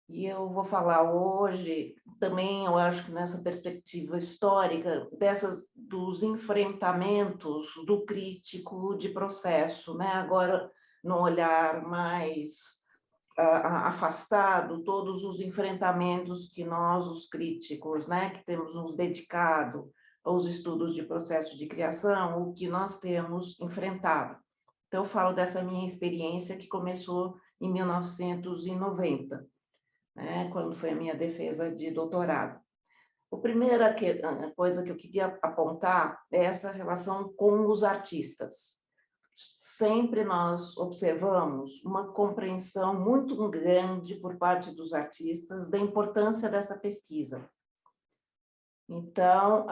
E eu vou falar hoje, também eu acho que nessa perspectiva histórica, dos enfrentamentos do crítico de processo, né? Agora, num olhar mais afastado, todos os enfrentamentos que nós, os críticos, né, que temos nos dedicado aos estudos de processo de criação, o que nós temos enfrentado. Então, eu falo dessa minha experiência que começou em 1990, né, quando foi a minha defesa de doutorado. A primeira coisa que eu queria apontar é essa relação com os artistas. Sempre nós observamos uma compreensão muito grande por parte dos artistas da importância dessa pesquisa. Então,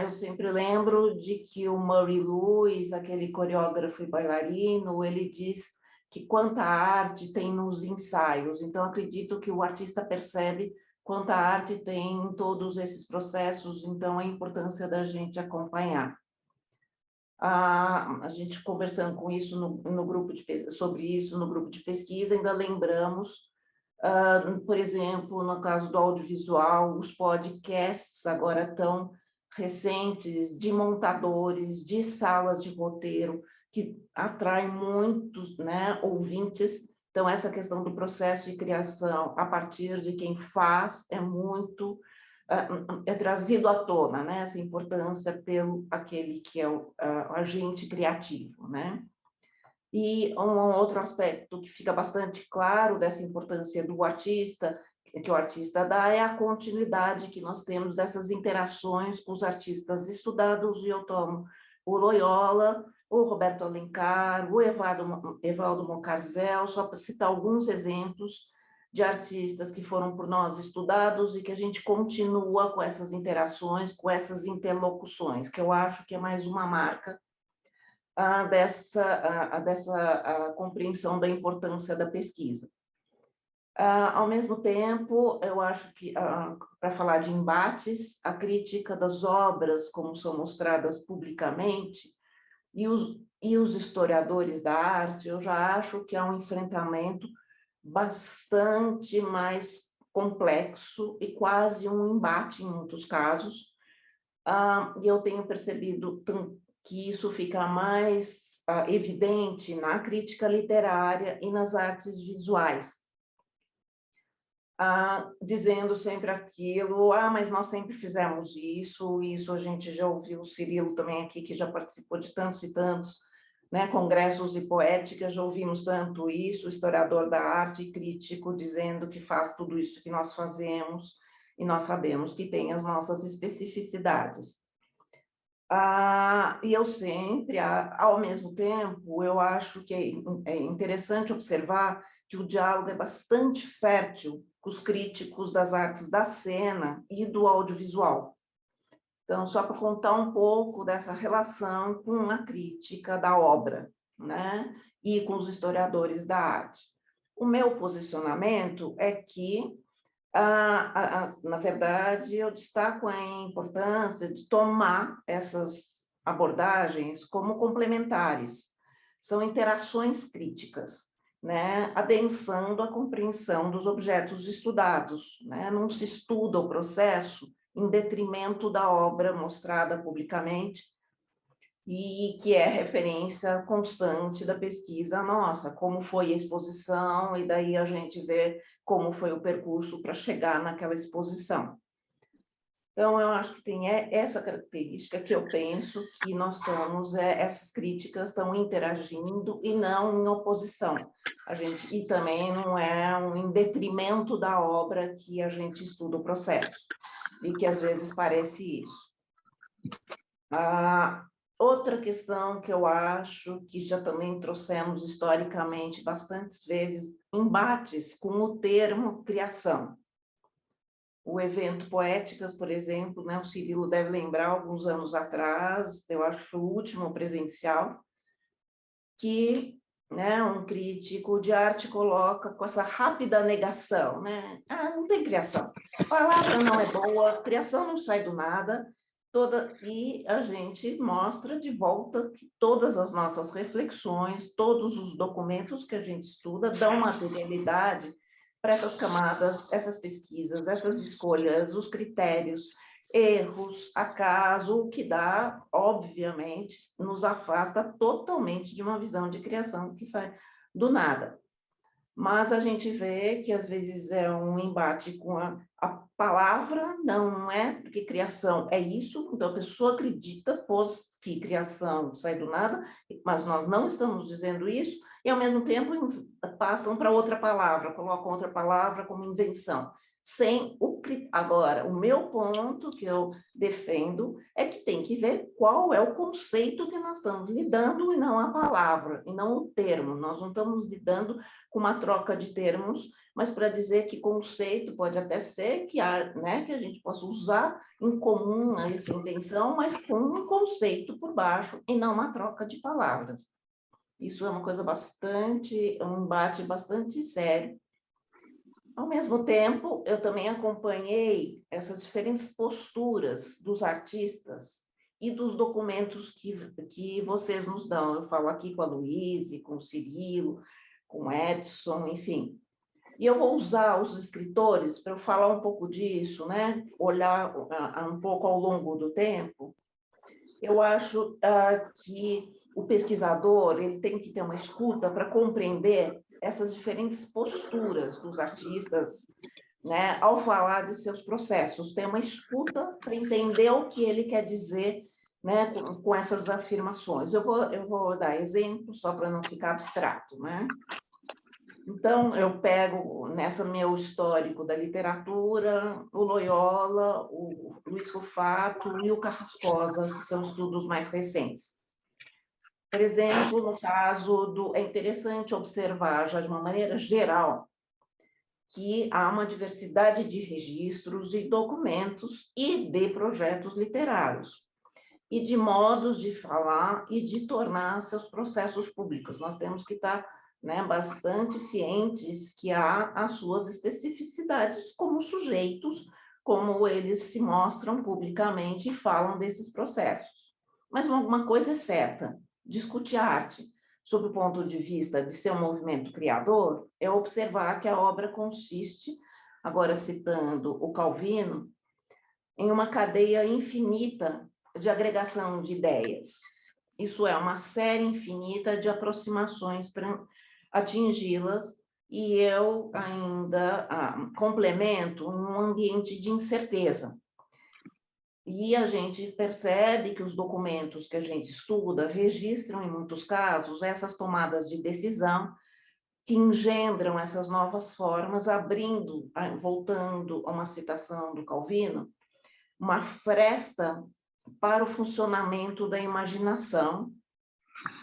eu sempre lembro de que o Murray Lewis, aquele coreógrafo e bailarino, ele diz que quanta arte tem nos ensaios. Então, acredito que o artista percebe quanta arte tem em todos esses processos, então a importância da gente acompanhar. A gente conversando com isso no grupo sobre isso no grupo de pesquisa, ainda lembramos, por exemplo, no caso do audiovisual, os podcasts agora tão recentes de montadores, de salas de roteiro, que atraem muitos, né, ouvintes. Então, essa questão do processo de criação a partir de quem faz é muito é trazido à tona, né, essa importância pelo aquele que é o agente criativo, né? E um outro aspecto que fica bastante claro dessa importância do artista, que o artista dá, é a continuidade que nós temos dessas interações com os artistas estudados, e eu tomo o Loyola, o Roberto Alencar, o Evaldo Moncarzel, só para citar alguns exemplos de artistas que foram por nós estudados e que a gente continua com essas interações, com essas interlocuções, que eu acho que é mais uma marca dessa compreensão da importância da pesquisa. Ao mesmo tempo, eu acho que, para falar de embates, a crítica das obras, como são mostradas publicamente, e os historiadores da arte, eu já acho que há um enfrentamento bastante mais complexo e quase um embate em muitos casos. E eu tenho percebido que isso fica mais evidente na crítica literária e nas artes visuais, dizendo sempre aquilo, mas nós sempre fizemos isso a gente já ouviu o Cirilo também aqui, que já participou de tantos e tantos, né, congressos de poética, já ouvimos tanto isso, historiador da arte e crítico dizendo que faz tudo isso que nós fazemos, e nós sabemos que tem as nossas especificidades. E eu sempre, ao mesmo tempo, eu acho que é interessante observar que o diálogo é bastante fértil com os críticos das artes da cena e do audiovisual. Então, só para contar um pouco dessa relação com a crítica da obra, né? E com os historiadores da arte. O meu posicionamento é que na verdade, eu destaco a importância de tomar essas abordagens como complementares. São interações críticas, né? Adensando a compreensão dos objetos estudados, né? Não se estuda o processo em detrimento da obra mostrada publicamente, e que é referência constante da pesquisa nossa, como foi a exposição, e daí a gente vê como foi o percurso para chegar naquela exposição. Então, eu acho que tem essa característica que eu penso que nós estamos, essas críticas estão interagindo e não em oposição. E também não é em detrimento da obra que a gente estuda o processo, e que às vezes parece isso. Outra questão que eu acho que já também trouxemos historicamente bastantes vezes, embates com o termo criação. O evento Poéticas, por exemplo, né, o Cirilo deve lembrar, alguns anos atrás, eu acho que foi o último presencial, que, né, um crítico de arte coloca com essa rápida negação, né? Não tem criação. A palavra não é boa, criação não sai do nada, e a gente mostra de volta que todas as nossas reflexões, todos os documentos que a gente estuda dão materialidade para essas camadas, essas pesquisas, essas escolhas, os critérios, erros, acaso, o que dá, obviamente, nos afasta totalmente de uma visão de criação que sai do nada. Mas a gente vê que, às vezes, é um embate com a palavra, não é, porque criação é isso, então a pessoa acredita, pois que criação sai do nada, mas nós não estamos dizendo isso, e, ao mesmo tempo, passam para outra palavra, colocam outra palavra como invenção. Sem o... Agora, o meu ponto que eu defendo é que tem que ver qual é o conceito que nós estamos lidando e não a palavra, e não o termo. Nós não estamos lidando com uma troca de termos, mas para dizer que conceito pode até ser que, né, que a gente possa usar em comum essa invenção, mas com um conceito por baixo e não uma troca de palavras. Isso é uma coisa bastante, um embate bastante sério. Ao mesmo tempo, eu também acompanhei essas diferentes posturas dos artistas e dos documentos que vocês nos dão. Eu falo aqui com a Luíse, com o Cirilo, com o Edson, enfim. E eu vou usar os escritores para eu falar um pouco disso, né? Olhar um pouco ao longo do tempo. Eu acho que o pesquisador ele tem que ter uma escuta para compreender essas diferentes posturas dos artistas, né? Ao falar de seus processos, ter uma escuta para entender o que ele quer dizer, né? Com essas afirmações. Eu vou dar exemplo só para não ficar abstrato, né? Então, eu pego nessa meu histórico da literatura, o Loyola, o Luiz Rufato e o Carrascosa, que são estudos mais recentes. Por exemplo, no caso do... É interessante observar, já de uma maneira geral, que há uma diversidade de registros e documentos e de projetos literários, e de modos de falar e de tornar seus processos públicos. Nós temos que estar, né, bastante cientes que há as suas especificidades como sujeitos, como eles se mostram publicamente e falam desses processos. Mas uma coisa é certa, discutir arte sob o ponto de vista de ser um movimento criador é observar que a obra consiste, agora citando o Calvino, em uma cadeia infinita de agregação de ideias. Isso é, uma série infinita de aproximações para atingi-las, e eu ainda complemento um ambiente de incerteza. E a gente percebe que os documentos que a gente estuda registram, em muitos casos, essas tomadas de decisão que engendram essas novas formas, abrindo, voltando a uma citação do Calvino, uma fresta para o funcionamento da imaginação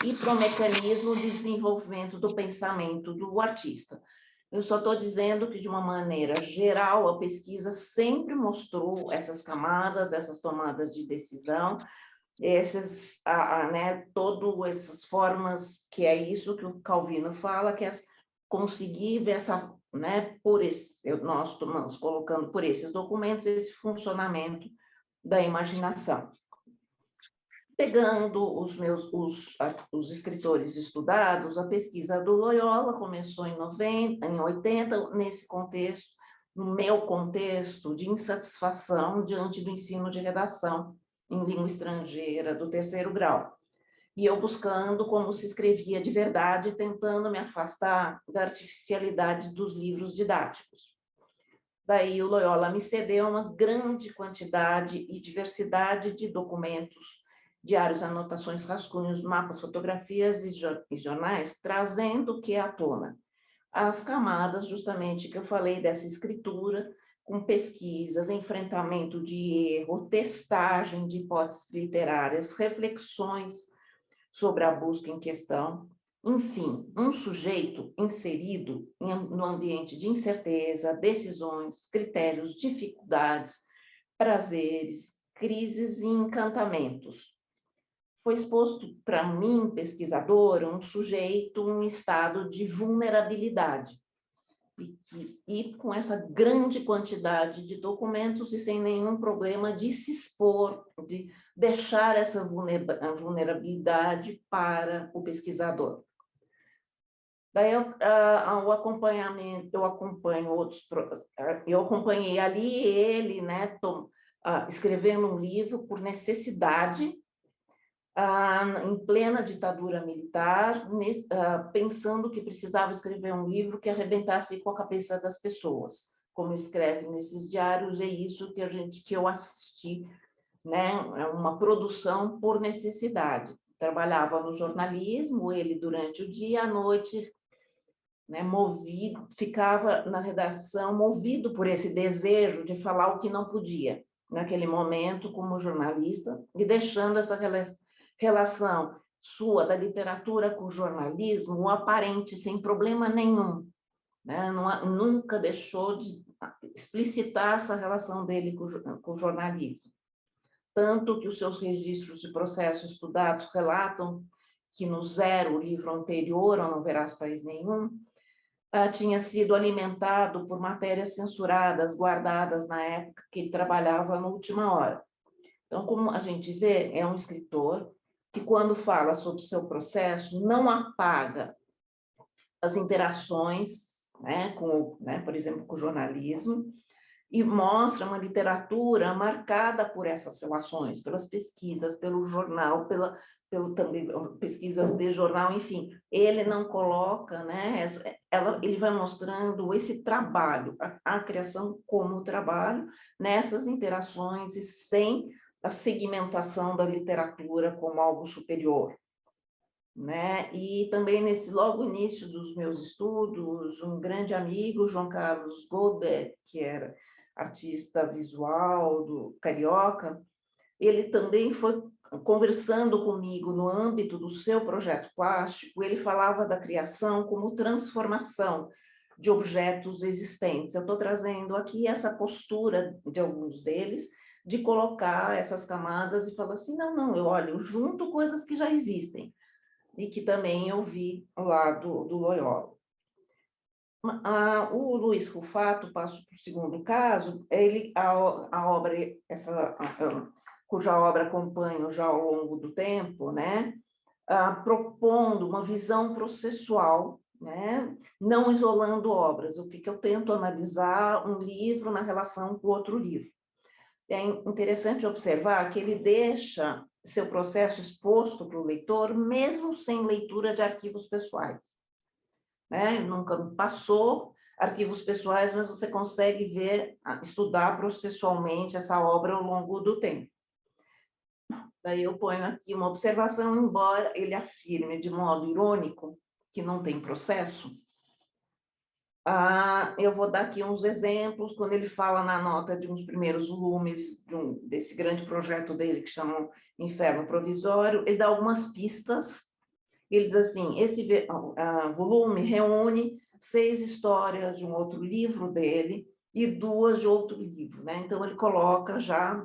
e para o mecanismo de desenvolvimento do pensamento do artista. Eu só estou dizendo que, de uma maneira geral, a pesquisa sempre mostrou essas camadas, essas tomadas de decisão, né, todas essas formas, que é isso que o Calvino fala, que é conseguir ver essa, né, nós estamos colocando por esses documentos, esse funcionamento da imaginação. Pegando os escritores estudados, a pesquisa do Loyola começou em 80, nesse contexto, no meu contexto de insatisfação diante do ensino de redação em língua estrangeira do terceiro grau. E eu buscando como se escrevia de verdade, tentando me afastar da artificialidade dos livros didáticos. Daí o Loyola me cedeu uma grande quantidade e diversidade de documentos, diários, anotações, rascunhos, mapas, fotografias e jornais, trazendo o que é à tona? As camadas, justamente, que eu falei dessa escritura, com pesquisas, enfrentamento de erro, testagem de hipóteses literárias, reflexões sobre a busca em questão. Enfim, um sujeito inserido no ambiente de incerteza, decisões, critérios, dificuldades, prazeres, crises e encantamentos. Foi exposto para mim, pesquisadora, um sujeito em estado de vulnerabilidade. E com essa grande quantidade de documentos e sem nenhum problema de se expor, de deixar essa vulnerabilidade para o pesquisador. Daí o acompanhamento, eu acompanho eu acompanhei ali ele, né, escrevendo um livro por necessidade, em plena ditadura militar, pensando que precisava escrever um livro que arrebentasse com a cabeça das pessoas, como escreve nesses diários, é isso que eu assisti, né, é uma produção por necessidade. Trabalhava no jornalismo, ele durante o dia, à noite, né, ficava na redação movido por esse desejo de falar o que não podia, naquele momento, como jornalista, e deixando essa relação sua da literatura com o jornalismo aparente, sem problema nenhum, né? Nunca deixou de explicitar essa relação dele com o jornalismo. Tanto que os seus registros de processo estudados relatam que no Zero, o livro anterior, ao Não Verás País Nenhum, tinha sido alimentado por matérias censuradas, guardadas na época que ele trabalhava na Última Hora. Então, como a gente vê, é um escritor que, quando fala sobre o seu processo, não apaga as interações, né, por exemplo, com o jornalismo, e mostra uma literatura marcada por essas relações, pelas pesquisas, pelo jornal, pelo também pesquisas de jornal, enfim. Ele não coloca, né, ele vai mostrando esse trabalho, a criação como trabalho, nessas interações e sem a segmentação da literatura como algo superior, né? E também nesse logo início dos meus estudos, um grande amigo, João Carlos Godet, que era artista visual do Carioca, ele também foi conversando comigo no âmbito do seu projeto plástico, ele falava da criação como transformação de objetos existentes. Eu estou trazendo aqui essa postura de alguns deles, de colocar essas camadas e falar assim, não, eu olho junto coisas que já existem, e que também eu vi lá do Loyola. O Luiz Rufato, passo para o segundo caso, a obra, cuja obra acompanho já ao longo do tempo, né, propondo uma visão processual, né, não isolando obras, o que eu tento analisar um livro na relação com outro livro. É interessante observar que ele deixa seu processo exposto para o leitor, mesmo sem leitura de arquivos pessoais, né? Nunca passou arquivos pessoais, mas você consegue ver, estudar processualmente essa obra ao longo do tempo. Daí eu ponho aqui uma observação, embora ele afirme de modo irônico que não tem processo, eu vou dar aqui uns exemplos, quando ele fala na nota de uns primeiros volumes desse grande projeto dele, que chama Inferno Provisório, ele dá algumas pistas. Ele diz assim, esse volume reúne 6 histórias de um outro livro dele e 2 de outro livro, né? Então, ele coloca já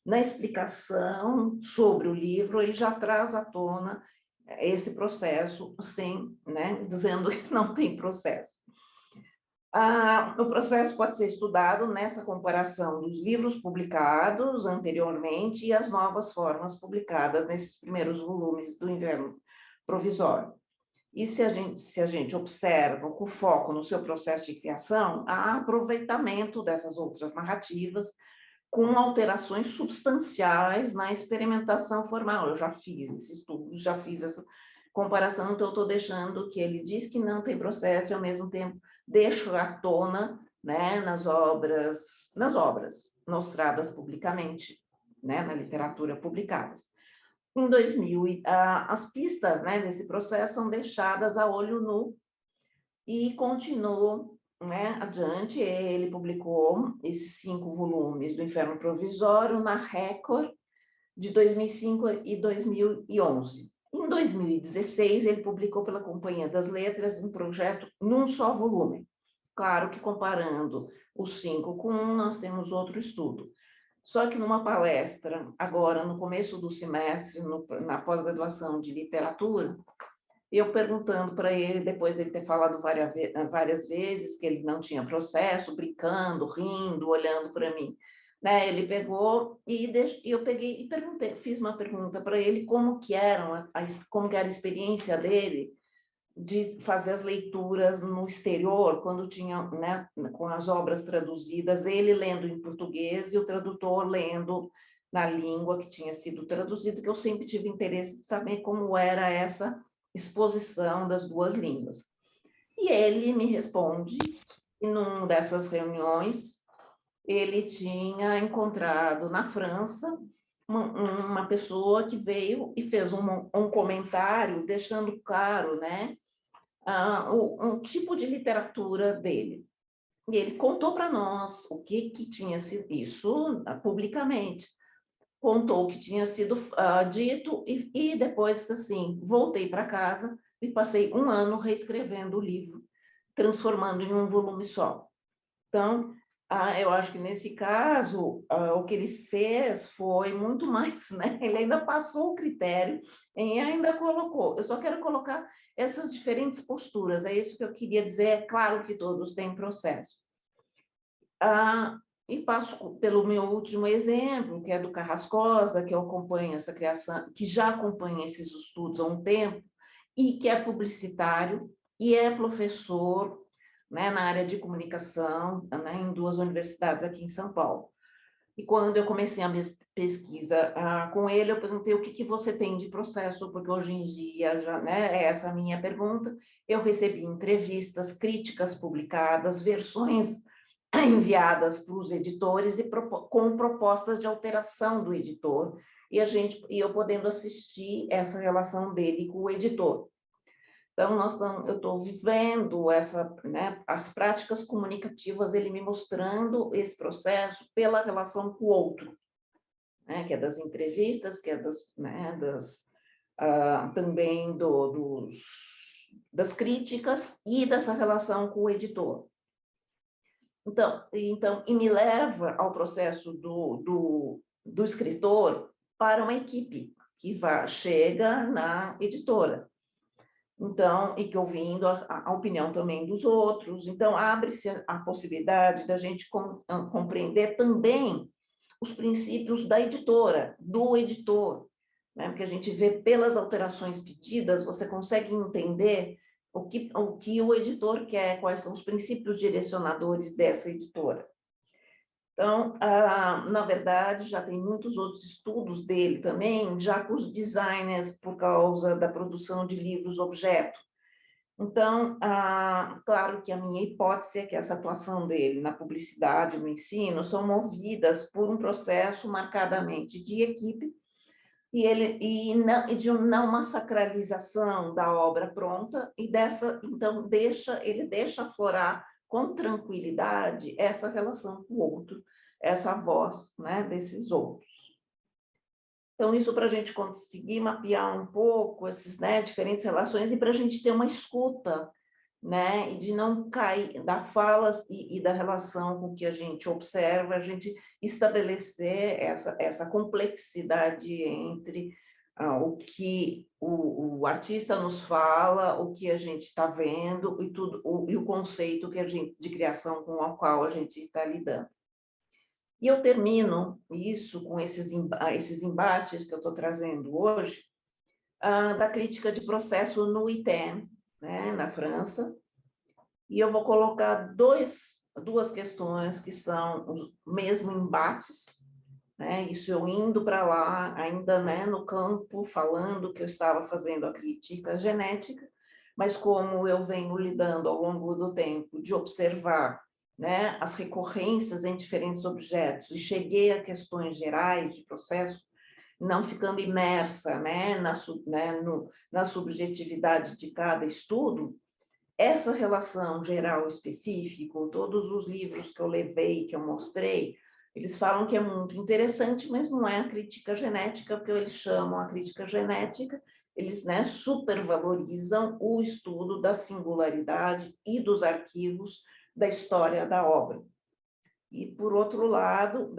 na explicação sobre o livro, ele já traz à tona esse processo, sem, né, dizendo que não tem processo. O processo pode ser estudado nessa comparação dos livros publicados anteriormente e as novas formas publicadas nesses primeiros volumes do Inverno Provisório. E se a gente observa com foco no seu processo de criação, há aproveitamento dessas outras narrativas com alterações substanciais na experimentação formal. Eu já fiz esse estudo, já fiz essa comparação, então eu estou deixando que ele diz que não tem processo e, ao mesmo tempo, deixo à tona, né, nas obras mostradas publicamente, né, na literatura publicadas. Em 2000, as pistas, né, desse processo são deixadas a olho nu e continuam, né, adiante. Ele publicou esses 5 volumes do Inferno Provisório na Record de 2005 e 2011. Em 2016, ele publicou pela Companhia das Letras um projeto num só volume. Claro que comparando os 5 com um, nós temos outro estudo. Só que numa palestra, agora no começo do semestre, na pós-graduação de literatura, eu perguntando para ele, depois de ele ter falado várias vezes que ele não tinha processo, brincando, rindo, olhando para mim, né? Ele pegou e eu peguei e perguntei, fiz uma pergunta para ele como que era a experiência dele de fazer as leituras no exterior, quando tinha, né, com as obras traduzidas, ele lendo em português e o tradutor lendo na língua que tinha sido traduzida, que eu sempre tive interesse de saber como era essa exposição das duas línguas. E ele me responde que, numa dessas reuniões, ele tinha encontrado na França uma pessoa que veio e fez um comentário deixando claro, né, um tipo de literatura dele. E ele contou para nós o que tinha sido isso publicamente. Contou o que tinha sido dito e depois, assim, voltei para casa e passei um ano reescrevendo o livro, transformando em um volume só. Então, eu acho que nesse caso, o que ele fez foi muito mais, né? Ele ainda passou o critério e ainda colocou. Eu só quero colocar essas diferentes posturas, é isso que eu queria dizer. É claro que todos têm processo. E passo pelo meu último exemplo, que é do Carrascosa, que eu acompanho essa criação, que já acompanha esses estudos há um tempo, e que é publicitário e é professor, né, na área de comunicação, né, em duas universidades aqui em São Paulo. E quando eu comecei a minha pesquisa com ele, eu perguntei o que você tem de processo, porque hoje em dia, já, né, é essa a minha pergunta, eu recebi entrevistas, críticas publicadas, versões enviadas para os editores e com propostas de alteração do editor, e eu podendo assistir essa relação dele com o editor. Então, eu estou vivendo né, as práticas comunicativas, ele me mostrando esse processo pela relação com o outro, né, que é das entrevistas, que é né, também das críticas e dessa relação com o editor. Então, e me leva ao processo do escritor para uma equipe que chega na editora. Então, e que ouvindo a opinião também dos outros. Então, abre-se a possibilidade da gente compreender também os princípios da editora, do editor, né? Porque a gente vê pelas alterações pedidas, você consegue entender o que o editor quer, quais são os princípios direcionadores dessa editora. Então, na verdade, já tem muitos outros estudos dele também, já com os designers, por causa da produção de livros-objeto. Então, claro que a minha hipótese é que essa atuação dele na publicidade, no ensino, são movidas por um processo marcadamente de equipe, e de não uma sacralização da obra pronta, então ele deixa aflorar com tranquilidade essa relação com o outro, essa voz, né, desses outros. Então, isso para a gente conseguir mapear um pouco essas, né, diferentes relações e para a gente ter uma escuta, né, e de não cair da fala e da relação com o que a gente observa, a gente estabelecer essa complexidade entre o que o artista nos fala, o que a gente está vendo e e o conceito de criação com o qual a gente está lidando. E eu termino isso com esses embates que eu estou trazendo hoje, da crítica de processo no ITEM, né, na França, e eu vou colocar duas questões que são os mesmo embates, né, isso eu indo para lá, ainda, né, no campo, falando que eu estava fazendo a crítica genética, mas como eu venho lidando ao longo do tempo de observar, né, as recorrências em diferentes objetos, e cheguei a questões gerais de processo, não ficando imersa, né, na subjetividade de cada estudo, essa relação geral específica, todos os livros que eu levei, que eu mostrei, eles falam que é muito interessante, mas não é a crítica genética, porque eles chamam a crítica genética, eles, né, supervalorizam o estudo da singularidade e dos arquivos da história da obra. E, por outro lado,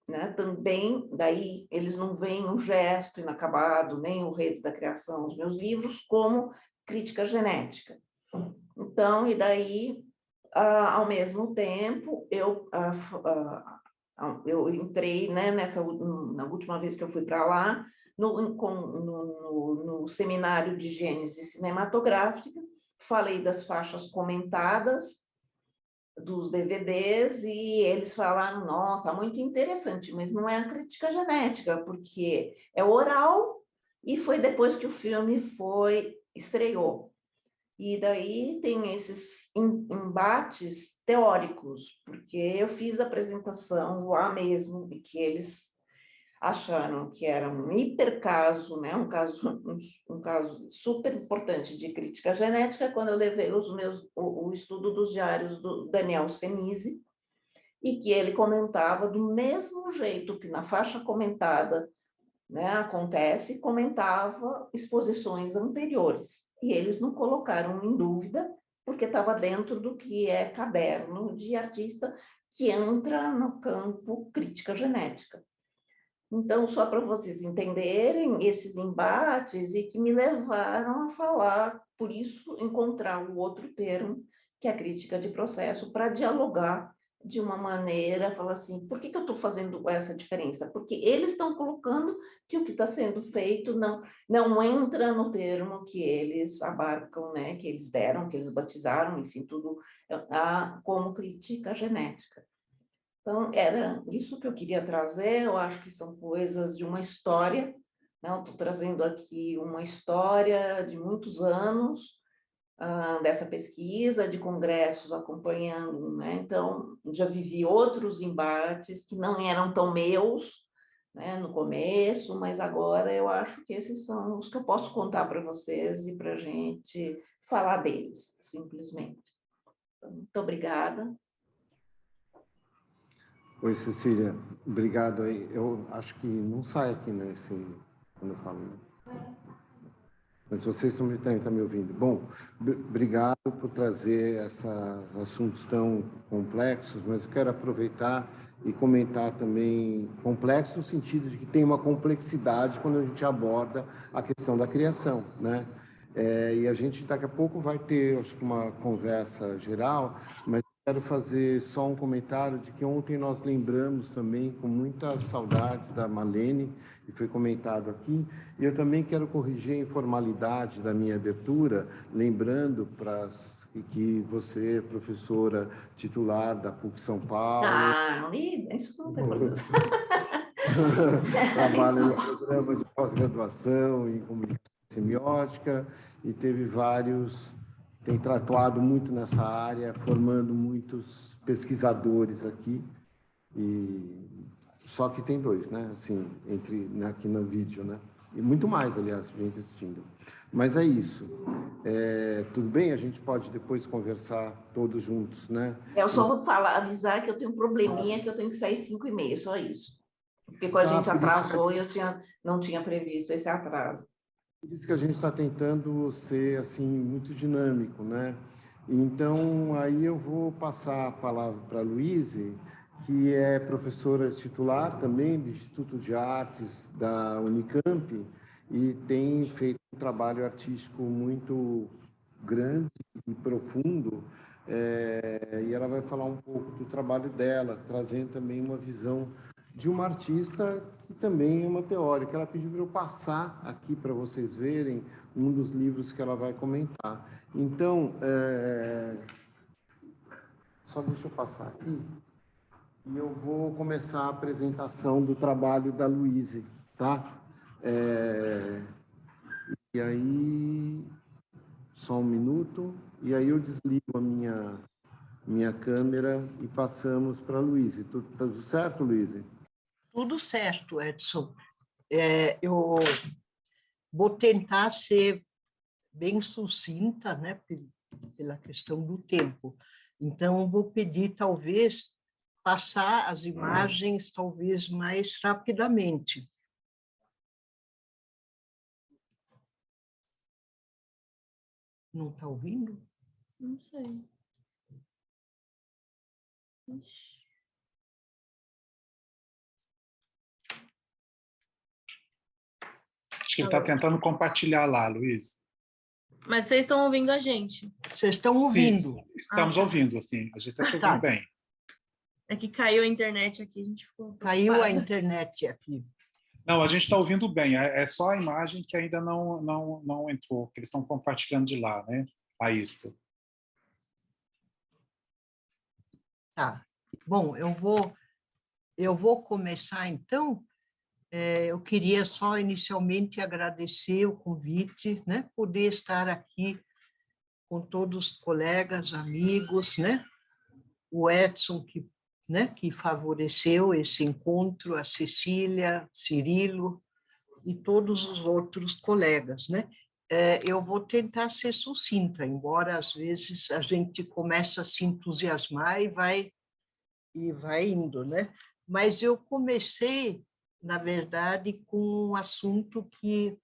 né, também, daí eles não veem o Gesto Inacabado, nem o Redes da Criação, os meus livros, como crítica genética. Então, e daí, ao mesmo tempo, eu entrei, né, na última vez que eu fui para lá, no seminário de Gênese Cinematográfica, falei das faixas comentadas, dos DVDs, e eles falaram, nossa, muito interessante, mas não é a crítica genética, porque é oral, e foi depois que o filme estreou. E daí tem esses embates teóricos, porque eu fiz a apresentação lá mesmo, e que eles acharam que era um hipercaso, né? um caso super importante de crítica genética, quando eu levei o estudo dos diários do Daniel Senise, e que ele comentava do mesmo jeito que na faixa comentada, né, acontece, comentava exposições anteriores. E eles não colocaram em dúvida, porque estava dentro do que é caderno de artista que entra no campo crítica genética. Então, só para vocês entenderem esses embates e que me levaram a falar, por isso, encontrar o outro termo, que é a crítica de processo, para dialogar de uma maneira, falar assim, por que eu estou fazendo essa diferença? Porque eles estão colocando que o que está sendo feito não entra no termo que eles abarcam, né, que eles deram, que eles batizaram, enfim, tudo como crítica genética. Então, era isso que eu queria trazer. Eu acho que são coisas de uma história, né? Eu estou trazendo aqui uma história de muitos anos dessa pesquisa, de congressos acompanhando, né? Então, já vivi outros embates que não eram tão meus, né, no começo, mas agora eu acho que esses são os que eu posso contar para vocês e para a gente falar deles, simplesmente. Então, muito obrigada. Oi, Cecília, obrigado aí. Eu acho que não sai aqui, né, quando eu falo. Mas vocês estão me ouvindo. Bom, obrigado por trazer esses assuntos tão complexos, mas eu quero aproveitar e comentar também complexo no sentido de que tem uma complexidade quando a gente aborda a questão da criação, né? E a gente daqui a pouco vai ter, acho que uma conversa geral, mas quero fazer só um comentário de que ontem nós lembramos também com muitas saudades da Malene, que foi comentado aqui, e eu também quero corrigir a informalidade da minha abertura, lembrando que você é professora titular da PUC São Paulo. Ah, isso não tem problema. Trabalha no programa de pós-graduação em comunicação semiótica e tem atuado muito nessa área, formando muitos pesquisadores aqui, só que tem dois, né, assim, aqui no vídeo, né, e muito mais, aliás, gente assistindo. Mas é isso. Tudo bem? A gente pode depois conversar todos juntos, né? Eu só vou avisar que eu tenho um probleminha, que eu tenho que sair 5h30, só isso. Porque quando a gente atrasou, eu não tinha previsto esse atraso. Por isso que a gente está tentando ser assim muito dinâmico, né? Então, aí eu vou passar a palavra para a Luíse, que é professora titular também do Instituto de Artes da Unicamp e tem feito um trabalho artístico muito grande e profundo, e ela vai falar um pouco do trabalho dela, trazendo também uma visão de uma artista que também é uma teórica. Ela pediu para eu passar aqui para vocês verem um dos livros que ela vai comentar. Então, só deixa eu passar aqui e eu vou começar a apresentação do trabalho da Luíse, tá? E aí, só um minuto, e aí eu desligo a minha câmera e passamos para a Luíse. Tudo certo, Luíse? Tudo certo, Edson. Eu vou tentar ser bem sucinta, né, pela questão do tempo. Então, eu vou pedir, talvez, passar as imagens, talvez, mais rapidamente. Não está ouvindo? Não sei. Ixi. Acho que ele está tentando compartilhar lá, Luiz. Mas vocês estão ouvindo a gente? Vocês estão ouvindo? Sim, estamos ouvindo, assim. A gente está te ouvindo bem. É que caiu a internet aqui, a gente ficou Caiu preocupada. a internet aqui. Não, a gente está ouvindo bem. É só a imagem que ainda não entrou, que eles estão compartilhando de lá, né? a isto. Tá. Bom, eu vou começar, então. Eu queria só inicialmente agradecer o convite, né? Poder estar aqui com todos os colegas, amigos, né? O Edson, que favoreceu esse encontro, a Cecília, Cirilo e todos os outros colegas, né? Eu vou tentar ser sucinta, embora às vezes a gente começa a se entusiasmar e vai indo, né? Mas eu comecei, na verdade, com um assunto que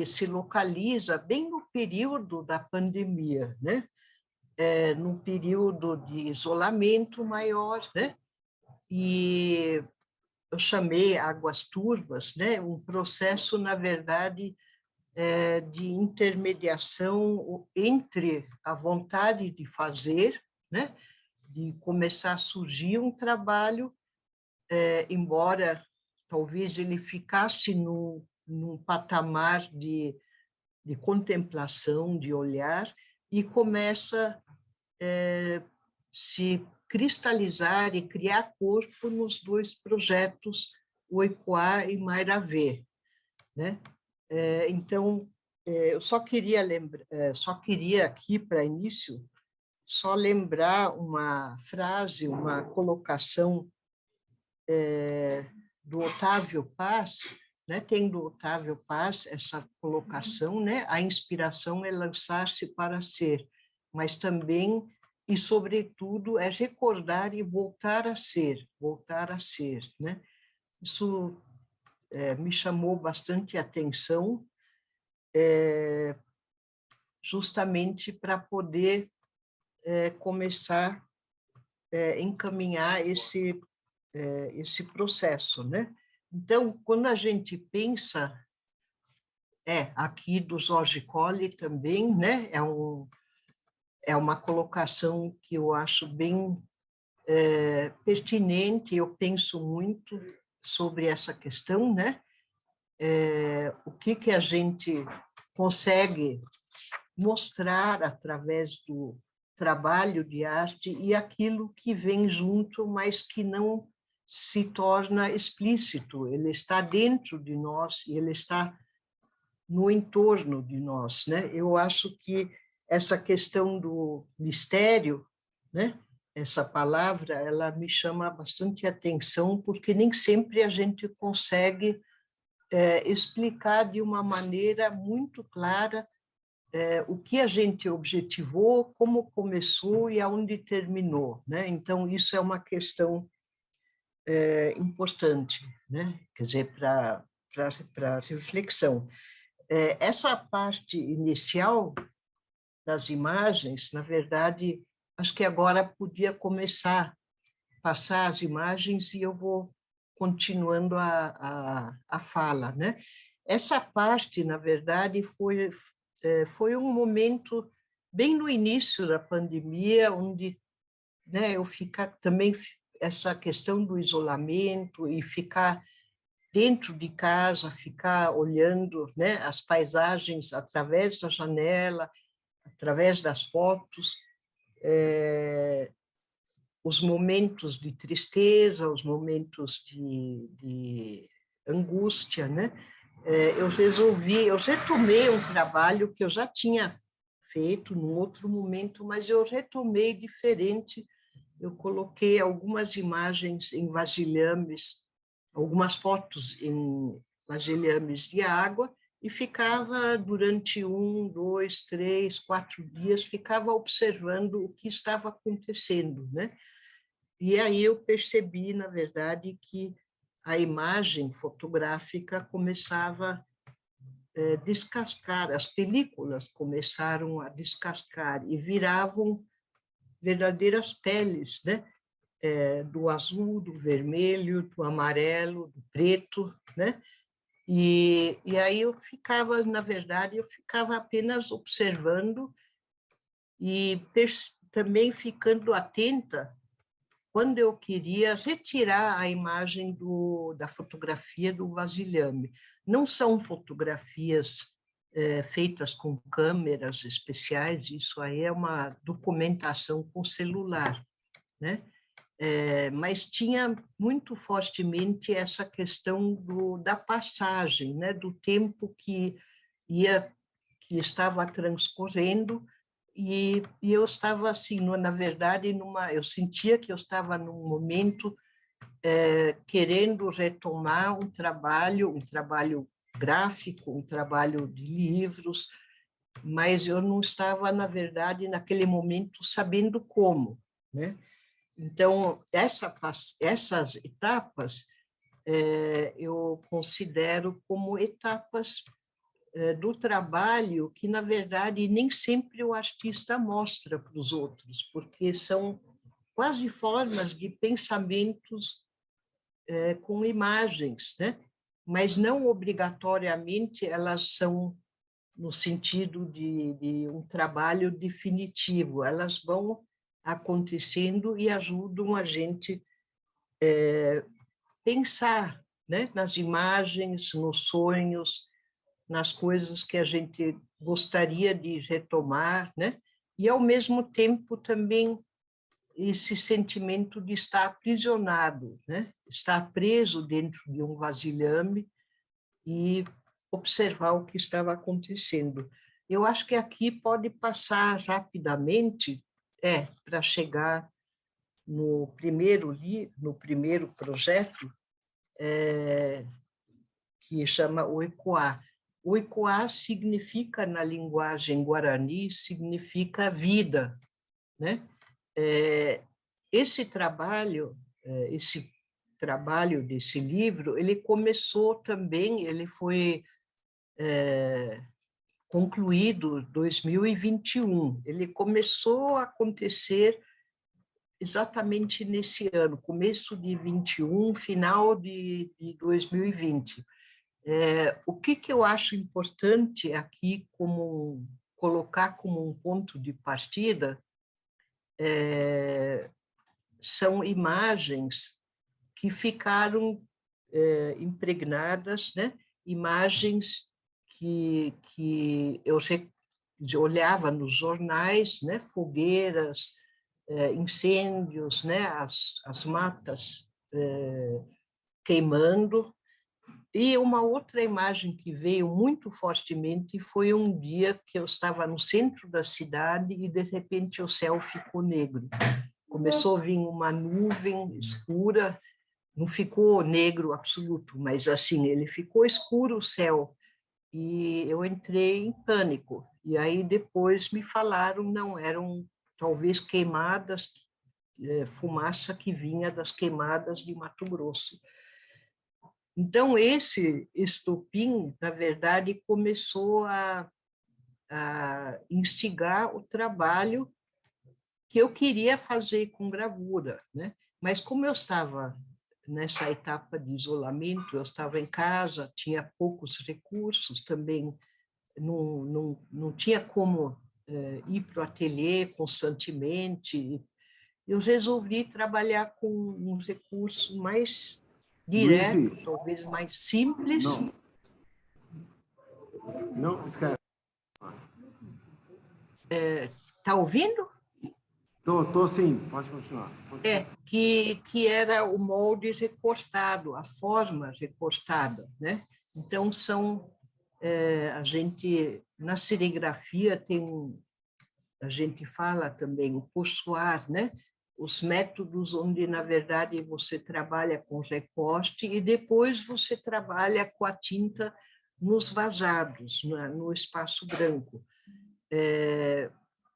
se localiza bem no período da pandemia, né? Num período de isolamento maior, né? E eu chamei Águas Turvas, né? Um processo, na verdade, de intermediação entre a vontade de fazer, né? De começar a surgir um trabalho, embora talvez ele ficasse num patamar de contemplação, de olhar, e começa se cristalizar e criar corpo nos dois projetos, o Ecoar e Mairavê, né? Então, eu só queria aqui, para início, só lembrar uma frase, uma colocação do Otávio Paz, né? Tem do Otávio Paz essa colocação, né? A inspiração é lançar-se para ser, mas também e, sobretudo, é recordar e voltar a ser, né? Isso me chamou bastante atenção, justamente para poder começar a encaminhar esse processo, né? Então, quando a gente pensa, aqui do Jorge Colli também, né? É uma colocação que eu acho bem pertinente, eu penso muito sobre essa questão, né? O que a gente consegue mostrar através do trabalho de arte e aquilo que vem junto, mas que não se torna explícito. Ele está dentro de nós e ele está no entorno de nós, né? Eu acho que essa questão do mistério, né? Essa palavra, ela me chama bastante atenção, porque nem sempre a gente consegue explicar de uma maneira muito clara o que a gente objetivou, como começou e aonde terminou, né? Então, isso é uma questão importante, né? Quer dizer, para reflexão. Essa parte inicial das imagens, na verdade, acho que agora podia começar a passar as imagens e eu vou continuando a fala, né? Essa parte, na verdade, foi um momento bem no início da pandemia, onde, né, eu também essa questão do isolamento e ficar dentro de casa, ficar olhando, né, as paisagens através da janela, através das fotos, os momentos de tristeza, os momentos de angústia, né? Eu retomei um trabalho que eu já tinha feito num outro momento, mas eu retomei diferente. Eu coloquei algumas imagens em vasilhames, algumas fotos em vasilhames de água, e ficava durante 1, 2, 3, 4 dias, ficava observando o que estava acontecendo, né? E aí eu percebi, na verdade, que a imagem fotográfica começava a descascar, as películas começaram a descascar e viravam verdadeiras peles, né? Do azul, do vermelho, do amarelo, do preto, né? E aí eu ficava, na verdade, eu ficava apenas observando e também ficando atenta quando eu queria retirar a imagem da fotografia do vasilhame. Não são fotografias feitas com câmeras especiais, isso aí é uma documentação com celular, né? Mas tinha muito fortemente essa questão da passagem, né? Do tempo que estava transcorrendo, e eu estava assim, na verdade, eu sentia que eu estava num momento querendo retomar um trabalho gráfico, um trabalho de livros, mas eu não estava, na verdade, naquele momento sabendo como, né? Então, essas etapas eu considero como etapas do trabalho que, na verdade, nem sempre o artista mostra para os outros, porque são quase formas de pensamentos com imagens, né? Mas não obrigatoriamente elas são no sentido de um trabalho definitivo, elas vão acontecendo e ajudam a gente pensar, né? Nas imagens, nos sonhos, nas coisas que a gente gostaria de retomar, né? E, ao mesmo tempo, também esse sentimento de estar aprisionado, né? Estar preso dentro de um vasilhame e observar o que estava acontecendo. Eu acho que aqui pode passar rapidamente para chegar no primeiro projeto, que chama o Ecoá. O Ecoá significa, na linguagem guarani, significa vida, né? Esse trabalho desse livro, ele começou também, ele foi concluído em 2021. Ele começou a acontecer exatamente nesse ano, começo de 21, final de 2020. O que eu acho importante aqui, colocar como um ponto de partida, são imagens que ficaram impregnadas, né? Imagens que eu olhava nos jornais, né? Fogueiras, incêndios, né? As matas queimando. E uma outra imagem que veio muito fortemente foi um dia que eu estava no centro da cidade e, de repente, o céu ficou negro. Começou a vir uma nuvem escura, não ficou negro absoluto, mas assim, ele ficou escuro o céu. E eu entrei em pânico. E aí depois me falaram, não, eram talvez queimadas, fumaça que vinha das queimadas de Mato Grosso. Então, esse estopim, na verdade, começou a instigar o trabalho que eu queria fazer com gravura, né? Mas como eu estava nessa etapa de isolamento, eu estava em casa, tinha poucos recursos, também não tinha como ir para o ateliê constantemente. Eu resolvi trabalhar com um recurso mais direto, Luiz, talvez mais simples. Não, esquece. Está ouvindo? Tô sim, pode continuar. Que era o molde recortado, a forma recortada, né? Então, a gente, na serigrafia, a gente fala também o poçoar, né? Os métodos onde, na verdade, você trabalha com recorte e depois você trabalha com a tinta nos vazados, no espaço branco.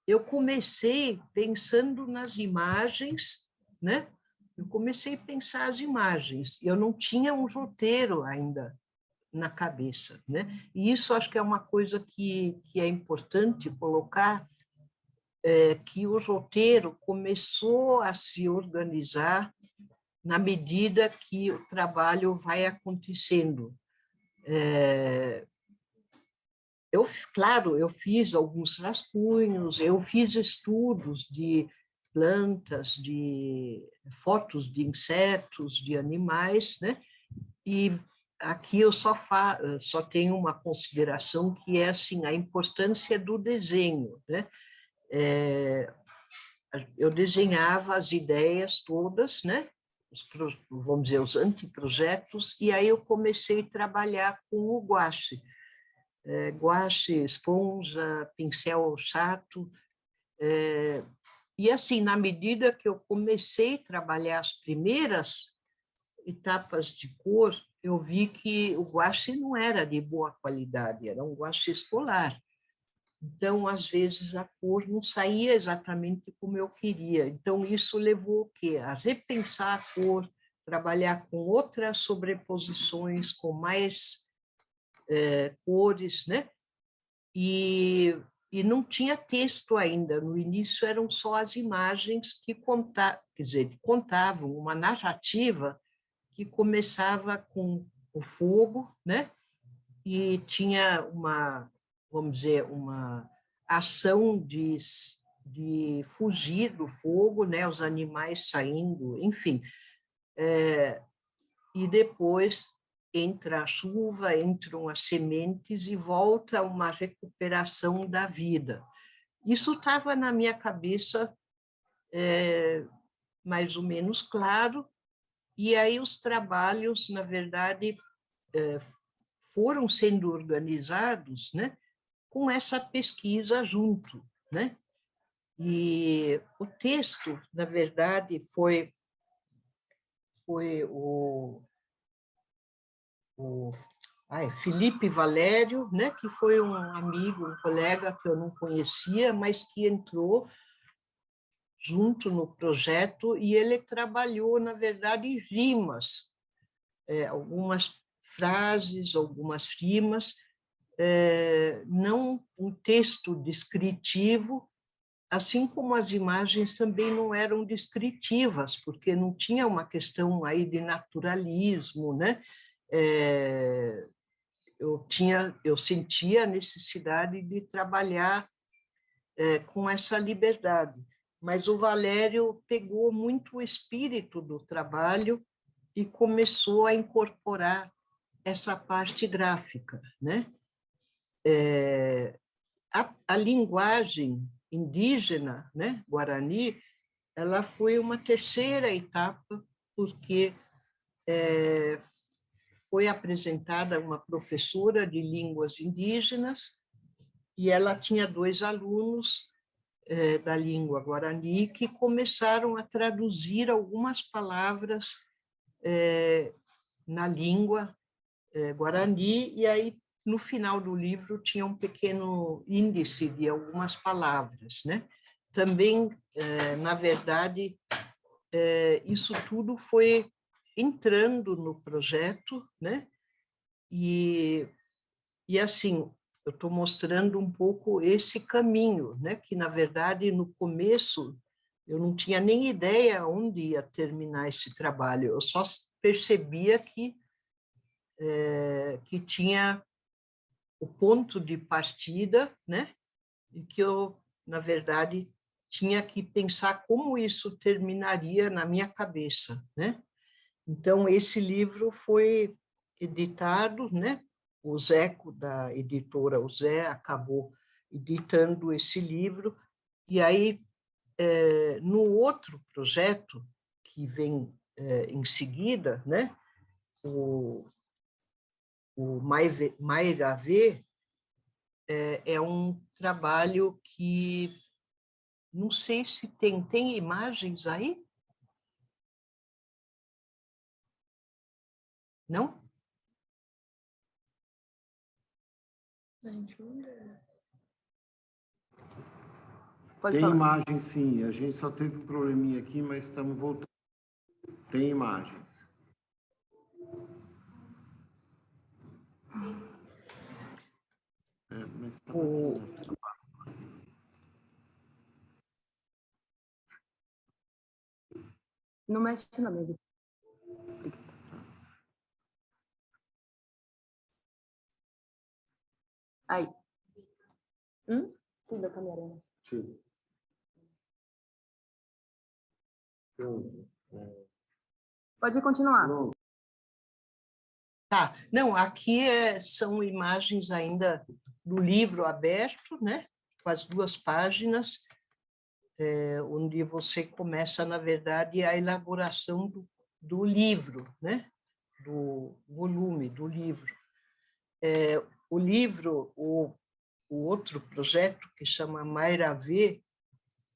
Eu comecei pensando nas imagens, né? Eu comecei a pensar as imagens. Eu não tinha um roteiro ainda na cabeça, né? E isso acho que é uma coisa que é importante colocar, que o roteiro começou a se organizar na medida que o trabalho vai acontecendo. Claro, eu fiz alguns rascunhos, eu fiz estudos de plantas, de fotos de insetos, de animais, né? E aqui eu só tenho uma consideração que é assim, a importância do desenho, né? Eu desenhava as ideias todas, né? Vamos dizer, os anteprojetos, e aí eu comecei a trabalhar com o guache. Guache, esponja, pincel chato. E assim, na medida que eu comecei a trabalhar as primeiras etapas de cor, eu vi que o guache não era de boa qualidade, era um guache escolar. Então, às vezes, a cor não saía exatamente como eu queria. Então, isso levou o quê? A repensar a cor, trabalhar com outras sobreposições, com mais cores, né? E não tinha texto ainda. No início, eram só as imagens que contavam uma narrativa que começava com o fogo, né? E tinha vamos dizer, uma ação de fugir do fogo, né? Os animais saindo, enfim. E depois entra a chuva, entram as sementes e volta uma recuperação da vida. Isso estava na minha cabeça mais ou menos claro, e aí os trabalhos, na verdade, foram sendo organizados, né, com essa pesquisa junto, né? E o texto, na verdade, foi o Felipe Valério, né, que foi um amigo, um colega que eu não conhecia, mas que entrou junto no projeto, e ele trabalhou, na verdade, rimas, algumas frases, algumas rimas, não um texto descritivo, assim como as imagens também não eram descritivas, porque não tinha uma questão aí de naturalismo, né? Eu sentia a necessidade de trabalhar com essa liberdade, mas o Valério pegou muito o espírito do trabalho e começou a incorporar essa parte gráfica, né? A linguagem indígena, né, Guarani, ela foi uma terceira etapa, porque foi apresentada uma professora de línguas indígenas e ela tinha 2 alunos da língua Guarani que começaram a traduzir algumas palavras na língua Guarani, e aí no final do livro tinha um pequeno índice de algumas palavras, né? Também, na verdade, isso tudo foi entrando no projeto, né? E assim, eu estou mostrando um pouco esse caminho, né? Que, na verdade, no começo, eu não tinha nem ideia onde ia terminar esse trabalho, eu só percebia que tinha o ponto de partida, né? E que eu, na verdade, tinha que pensar como isso terminaria na minha cabeça, né? Então, esse livro foi editado, né? O Zeco, da editora O Zé, acabou editando esse livro, e aí, no outro projeto, que vem em seguida, né? O Mairavê, é um trabalho que, não sei se tem imagens aí? Não? Tem imagem, sim. A gente só teve um probleminha aqui, mas estamos voltando. Tem imagens. Mas tá Não mexe na mesa. Aí. Sim, da câmera. Sim. Pode continuar. Pronto. Tá, não, aqui são imagens ainda do livro aberto, né? Com as 2 páginas, onde você começa, na verdade, a elaboração do livro, né? Do volume do livro. O livro, o outro projeto, que chama Mayra V,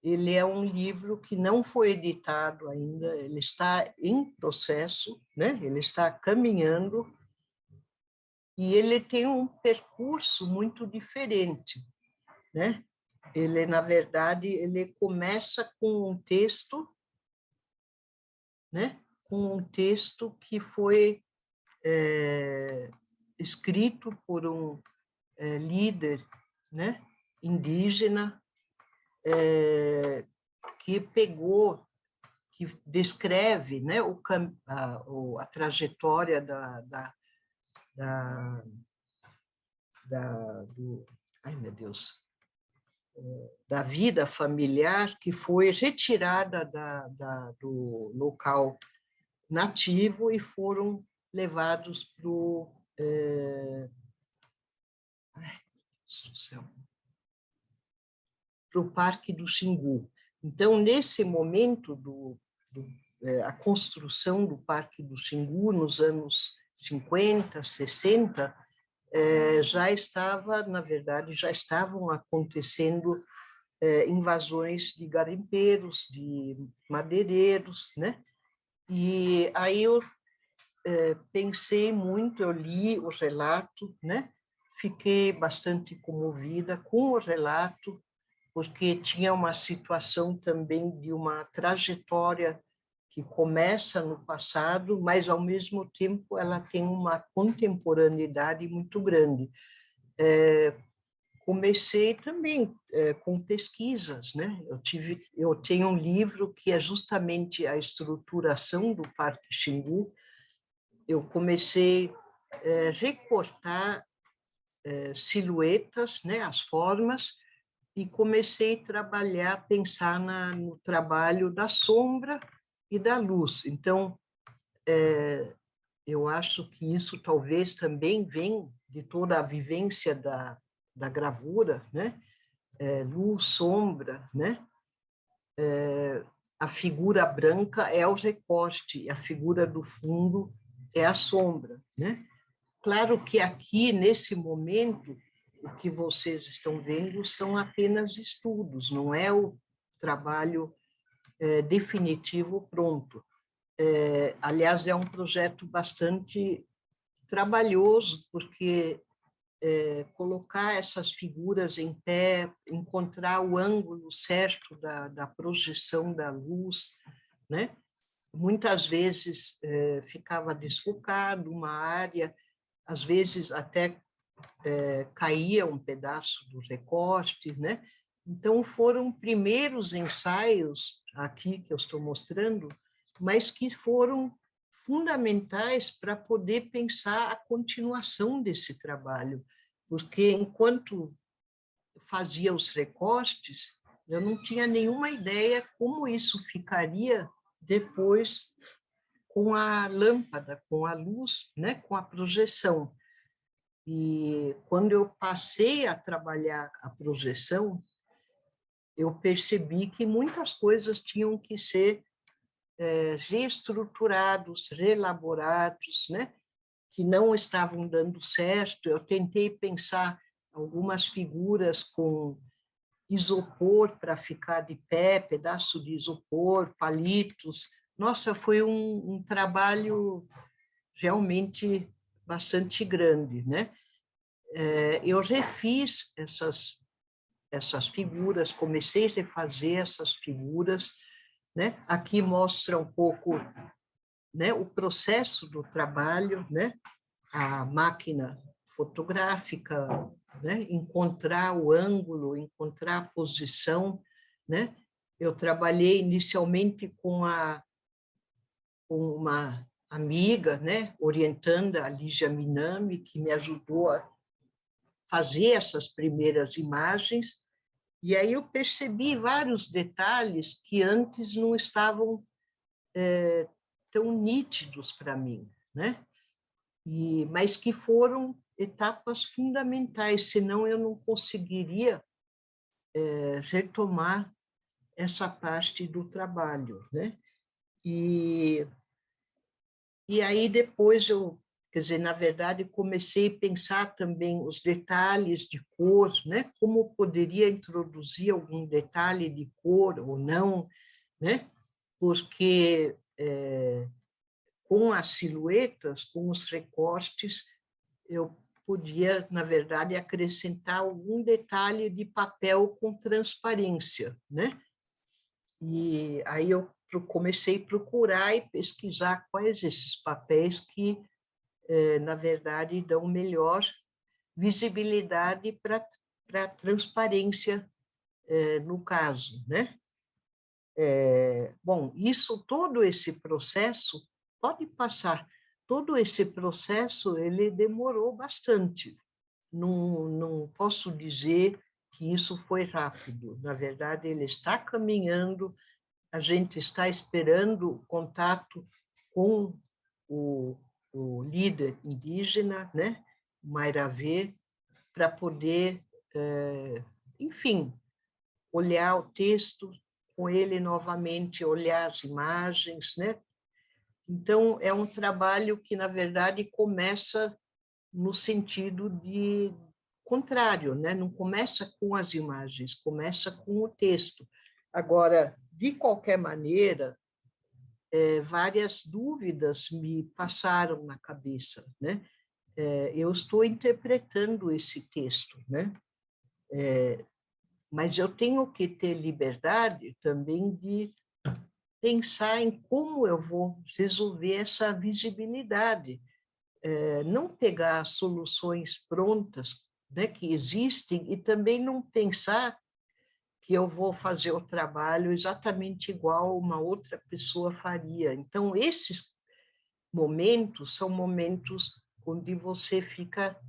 ele é um livro que não foi editado ainda, ele está em processo, né? Ele está caminhando, e ele tem um percurso muito diferente, né? Ele, na verdade, ele começa com um texto, né? Com um texto que foi escrito por um líder, né? Indígena, que pegou, que descreve, né? A trajetória ai, meu Deus, da vida familiar, que foi retirada do local nativo e foram levados para o Parque do Xingu. Então, nesse momento a construção do Parque do Xingu, nos anos 50, 60, já estava, na verdade, já estavam acontecendo invasões de garimpeiros, de madeireiros, né? E aí eu pensei muito, eu li o relato, né? Fiquei bastante comovida com o relato, porque tinha uma situação também de uma trajetória que começa no passado, mas, ao mesmo tempo, ela tem uma contemporaneidade muito grande. Comecei também com pesquisas, né? Eu tenho um livro que é justamente a estruturação do Parque Xingu. Eu comecei a recortar silhuetas, né? As formas, e comecei a trabalhar, pensar no trabalho da sombra e da luz. Então, eu acho que isso talvez também vem de toda a vivência da gravura, né? Luz, sombra, né? A figura branca é o recorte, a figura do fundo é a sombra, né? Claro que aqui, nesse momento, o que vocês estão vendo são apenas estudos, não é o trabalho definitivo pronto. Aliás, é um projeto bastante trabalhoso, porque colocar essas figuras em pé, encontrar o ângulo certo da projeção da luz, né? Muitas vezes ficava desfocado uma área, às vezes até caía um pedaço do recorte, né? Então, foram primeiros ensaios, aqui que eu estou mostrando, mas que foram fundamentais para poder pensar a continuação desse trabalho, porque enquanto fazia os recortes, eu não tinha nenhuma ideia como isso ficaria depois com a lâmpada, com a luz, né, com a projeção. E quando eu passei a trabalhar a projeção, eu percebi que muitas coisas tinham que ser reestruturados, reelaborados, né? Que não estavam dando certo. Eu tentei pensar algumas figuras com isopor para ficar de pé, pedaço de isopor, palitos. Nossa, foi um trabalho realmente bastante grande, né? Eu refiz essas figuras, comecei a refazer essas figuras, né? Aqui mostra um pouco, né, o processo do trabalho, né? A máquina fotográfica, né? Encontrar o ângulo, encontrar a posição, né? Eu trabalhei inicialmente com uma amiga, né? Orientanda, a Lígia Minami, que me ajudou a fazer essas primeiras imagens, e aí eu percebi vários detalhes que antes não estavam tão nítidos para mim, né? mas que foram etapas fundamentais, senão eu não conseguiria retomar essa parte do trabalho, né? E aí depois eu, quer dizer, na verdade, comecei a pensar também os detalhes de cor, né? Como poderia introduzir algum detalhe de cor ou não, né? Porque com as silhuetas, com os recortes, eu podia, na verdade, acrescentar algum detalhe de papel com transparência, né? E aí eu comecei a procurar e pesquisar quais esses papéis que, na verdade, dão melhor visibilidade para a transparência, no caso, né? Bom, todo esse processo pode passar. Todo esse processo ele demorou bastante. Não posso dizer que isso foi rápido. Na verdade, ele está caminhando. A gente está esperando contato com o líder indígena, né, Mairavê, para poder, enfim, olhar o texto com ele novamente, olhar as imagens, né? Então, é um trabalho que, na verdade, começa no sentido de contrário, né? Não começa com as imagens, começa com o texto. Agora, de qualquer maneira, várias dúvidas me passaram na cabeça, né? Eu estou interpretando esse texto, né? Mas eu tenho que ter liberdade também de pensar em como eu vou resolver essa visibilidade. Não pegar soluções prontas, né, que existem, e também não pensar que eu vou fazer o trabalho exatamente igual uma outra pessoa faria. Então, esses momentos são momentos onde você fica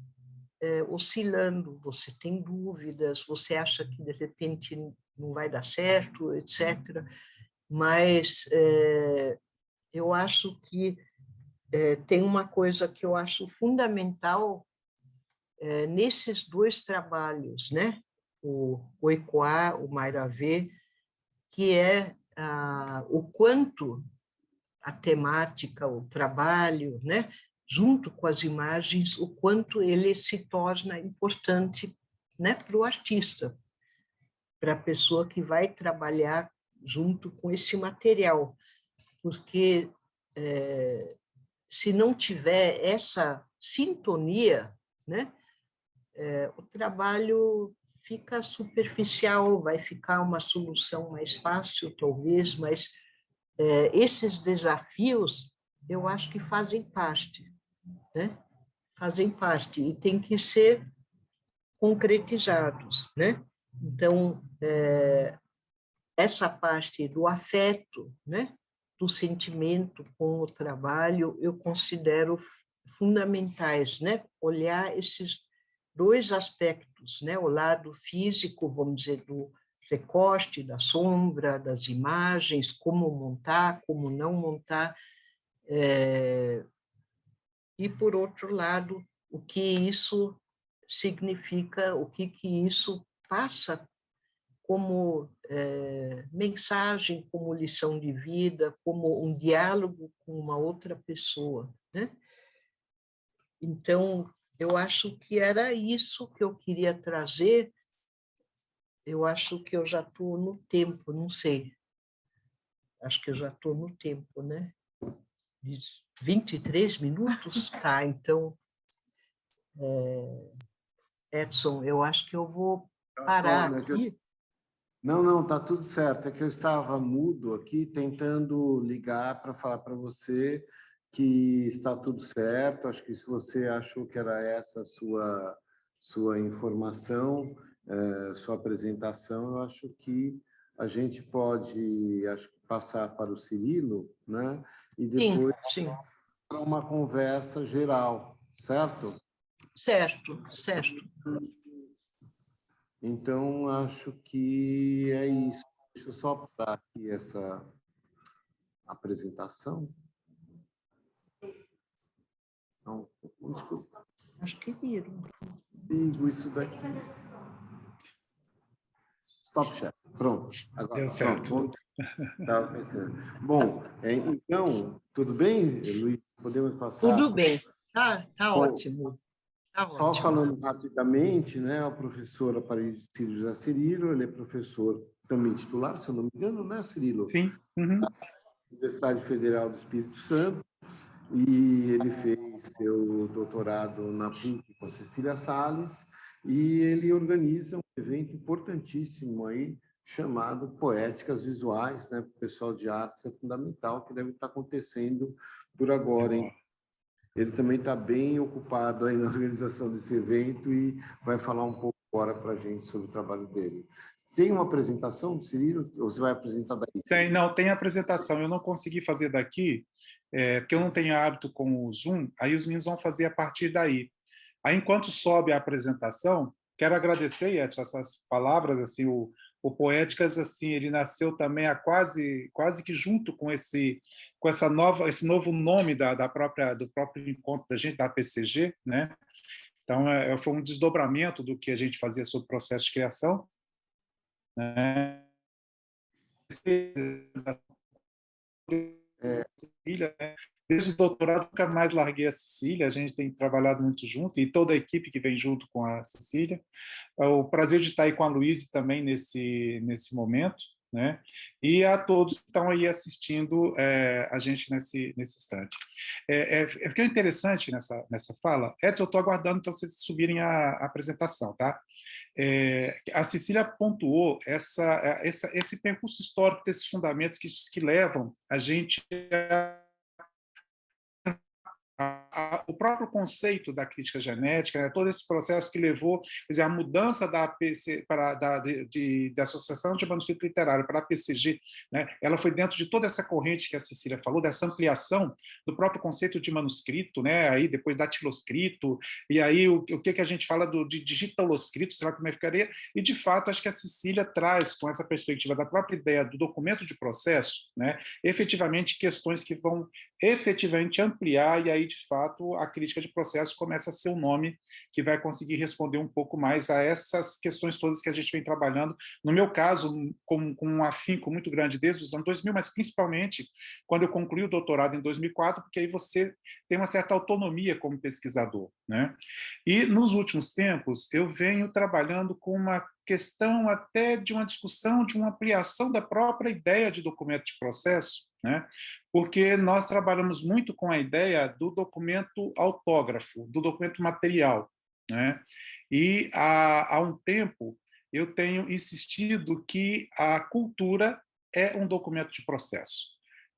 oscilando, você tem dúvidas, você acha que de repente não vai dar certo, etc. Mas eu acho que tem uma coisa que eu acho fundamental nesses dois trabalhos, né? O Oikoá, o Mairavê, que é o quanto a temática, o trabalho, né? Junto com as imagens, o quanto ele se torna importante, né? Para o artista, para a pessoa que vai trabalhar junto com esse material, porque se não tiver essa sintonia, né, o trabalho fica superficial, vai ficar uma solução mais fácil, talvez, mas esses desafios, eu acho que fazem parte, né? Fazem parte e têm que ser concretizados, né? Então, essa parte do afeto, né? Do sentimento com o trabalho, eu considero fundamentais, né? Olhar esses dois aspectos, né? O lado físico, vamos dizer, do recorte, da sombra, das imagens, como montar, como não montar, e, por outro lado, o que isso significa, o que isso passa como mensagem, como lição de vida, como um diálogo com uma outra pessoa, né? Então, eu acho que era isso que eu queria trazer. Eu acho que eu já estou no tempo, não sei. Acho que eu já estou no tempo, né? 23 minutos? Tá, então, Edson, eu acho que eu vou parar aqui. Não, tá tudo certo. É que eu estava mudo aqui, tentando ligar para falar para você que está tudo certo. Acho que se você achou que era essa a sua informação, sua apresentação, eu acho que a gente pode passar para o Cirilo, né? E depois Sim. para uma conversa geral, certo? Certo. Então, acho que é isso. Deixa eu só parar aqui essa apresentação. Então, Acho que viram. Digo isso daqui. Stop share. Pronto. Agora, Deu certo. Pronto. Estava pensando. Bom, então, tudo bem, Luiz? Podemos passar? Tudo bem. Tá Bom, ótimo. Tá só ótimo. falando rapidamente, né? A professora Aparecida José Cirilo, ele é professor também titular, se eu não me engano, né, Cirilo? Sim. Uhum. Universidade Federal do Espírito Santo, e ele fez seu doutorado na PUC com a Cecília Salles, e ele organiza um evento importantíssimo aí, chamado Poéticas Visuais, né? Para o pessoal de artes é fundamental, que deve estar acontecendo por agora, hein? Ele também está bem ocupado aí na organização desse evento e vai falar um pouco agora para a gente sobre o trabalho dele. Tem uma apresentação, Cirilo? Ou você vai apresentar daí? Tem apresentação. Eu não consegui fazer daqui, porque eu não tenho hábito com o Zoom, aí os meninos vão fazer a partir daí. Aí, enquanto sobe a apresentação, quero agradecer, Edson, essas palavras, assim, o Poéticas, assim, ele nasceu também quase que junto com esse novo nome do próprio encontro da gente, da PCG, né? Então, foi um desdobramento do que a gente fazia sobre o processo de criação, né? Cecília, né? Desde o doutorado, nunca mais larguei a Cecília, a gente tem trabalhado muito junto, e toda a equipe que vem junto com a Cecília. É o prazer de estar aí com a Luísa também nesse momento, né? E a todos que estão aí assistindo a gente nesse instante. O que é interessante nessa fala, Edson, eu estou aguardando então vocês subirem a apresentação, tá? A Cecília pontuou esse percurso histórico desses fundamentos que levam a gente o próprio conceito da crítica genética, né, todo esse processo que levou, quer dizer, a mudança da APC da Associação de Manuscrito Literário para a PCG, né, ela foi dentro de toda essa corrente que a Cecília falou, dessa ampliação do próprio conceito de manuscrito, né, aí depois datiloscrito, e aí o que a gente fala de digitaloscrito, será como é que ficaria? E, de fato, acho que a Cecília traz, com essa perspectiva da própria ideia do documento de processo, né, efetivamente questões que vão efetivamente ampliar, e aí, de fato, a crítica de processo começa a ser o nome que vai conseguir responder um pouco mais a essas questões todas que a gente vem trabalhando. No meu caso, com um afinco muito grande desde os anos 2000, mas principalmente quando eu concluí o doutorado em 2004, porque aí você tem uma certa autonomia como pesquisador, né? E, nos últimos tempos, eu venho trabalhando com uma questão até de uma discussão, de uma ampliação da própria ideia de documento de processo, né? Porque nós trabalhamos muito com a ideia do documento autógrafo, do documento material, né? E há um tempo eu tenho insistido que a cultura é um documento de processo.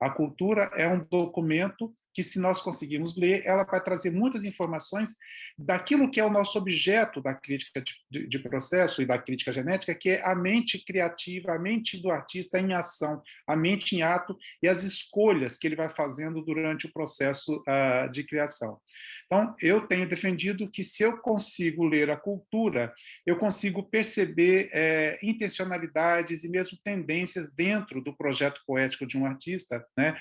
A cultura é um documento que, se nós conseguirmos ler, ela vai trazer muitas informações daquilo que é o nosso objeto da crítica de processo e da crítica genética, que é a mente criativa, a mente do artista em ação, a mente em ato e as escolhas que ele vai fazendo durante o processo de criação. Então, eu tenho defendido que, se eu consigo ler a cultura, eu consigo perceber intencionalidades e mesmo tendências dentro do projeto poético de um artista, né?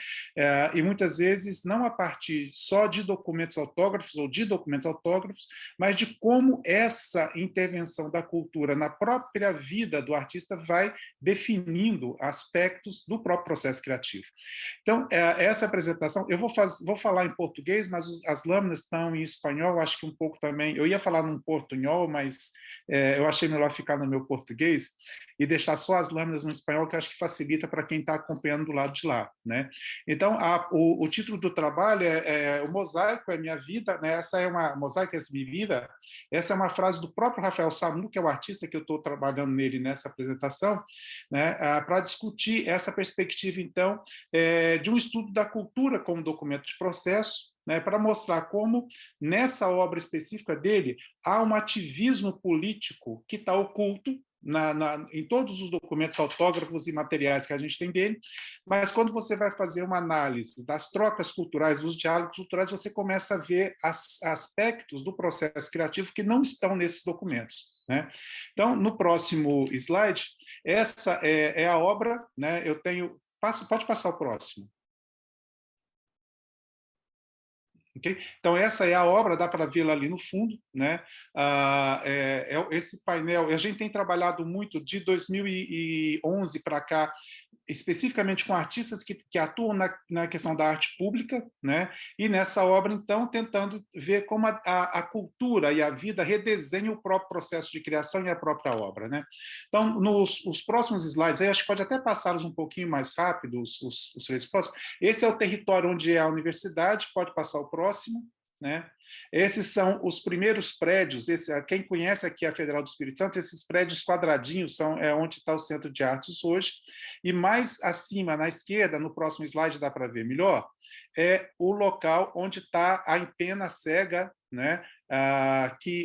E muitas vezes não a partir só de documentos autógrafos ou de documentos autógrafos, mas de como essa intervenção da cultura na própria vida do artista vai definindo aspectos do próprio processo criativo. Então, essa apresentação, eu vou falar em português, mas as lâminas estão em espanhol, acho que um pouco também, eu ia falar num portunhol, mas eu achei melhor ficar no meu português e deixar só as lâminas no espanhol, que eu acho que facilita para quem está acompanhando do lado de lá, né? Então, o título do trabalho é O Mosaico é Minha Vida, né? Essa é uma Mosaico é Minha Vida. Essa é uma frase do próprio Rafael Samu, que é o artista que eu estou trabalhando nele nessa apresentação, né? Para discutir essa perspectiva, então, de um estudo da cultura como documento de processo, né, para mostrar como, nessa obra específica dele, há um ativismo político que está oculto em todos os documentos autógrafos e materiais que a gente tem dele, mas quando você vai fazer uma análise das trocas culturais, dos diálogos culturais, você começa a ver aspectos do processo criativo que não estão nesses documentos, né? Então, no próximo slide, essa é a obra, né? Pode passar o próximo. Okay? Então, essa é a obra, dá para vê-la ali no fundo, né? Esse painel, a gente tem trabalhado muito de 2011 para cá, especificamente com artistas que atuam na questão da arte pública, né? E nessa obra, então, tentando ver como a cultura e a vida redesenham o próprio processo de criação e a própria obra, né? Então, os próximos slides, aí acho que pode até passá-los um pouquinho mais rápido, os três próximos. Esse é o território onde é a universidade, pode passar o próximo, né? Esses são os primeiros prédios, quem conhece aqui a Federal do Espírito Santo, esses prédios quadradinhos são onde está o Centro de Artes hoje, e mais acima, na esquerda, no próximo slide dá para ver melhor, é o local onde está a empena cega, né?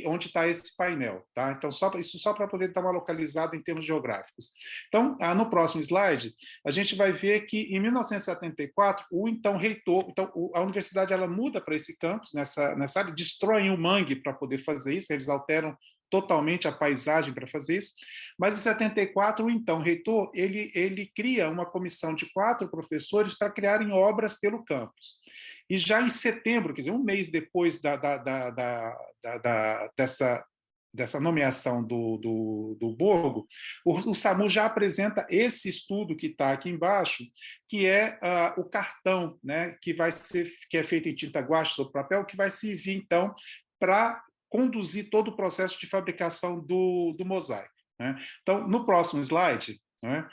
Onde está esse painel. Tá? Então, isso só para poder dar uma localizada em termos geográficos. Então, no próximo slide, a gente vai ver que, em 1974, o então reitor, a universidade ela muda para esse campus, nessa área, destroem o mangue para poder fazer isso, eles alteram totalmente a paisagem para fazer isso, mas em 74, o então reitor, ele cria uma comissão de 4 professores para criarem obras pelo campus. E já em setembro, quer dizer, um mês depois dessa nomeação do Borgo, o SAMU já apresenta esse estudo que está aqui embaixo, que é o cartão, né, que é feito em tinta guache sobre papel, que vai servir, então, para conduzir todo o processo de fabricação do mosaico, né? Então, no próximo slide, né,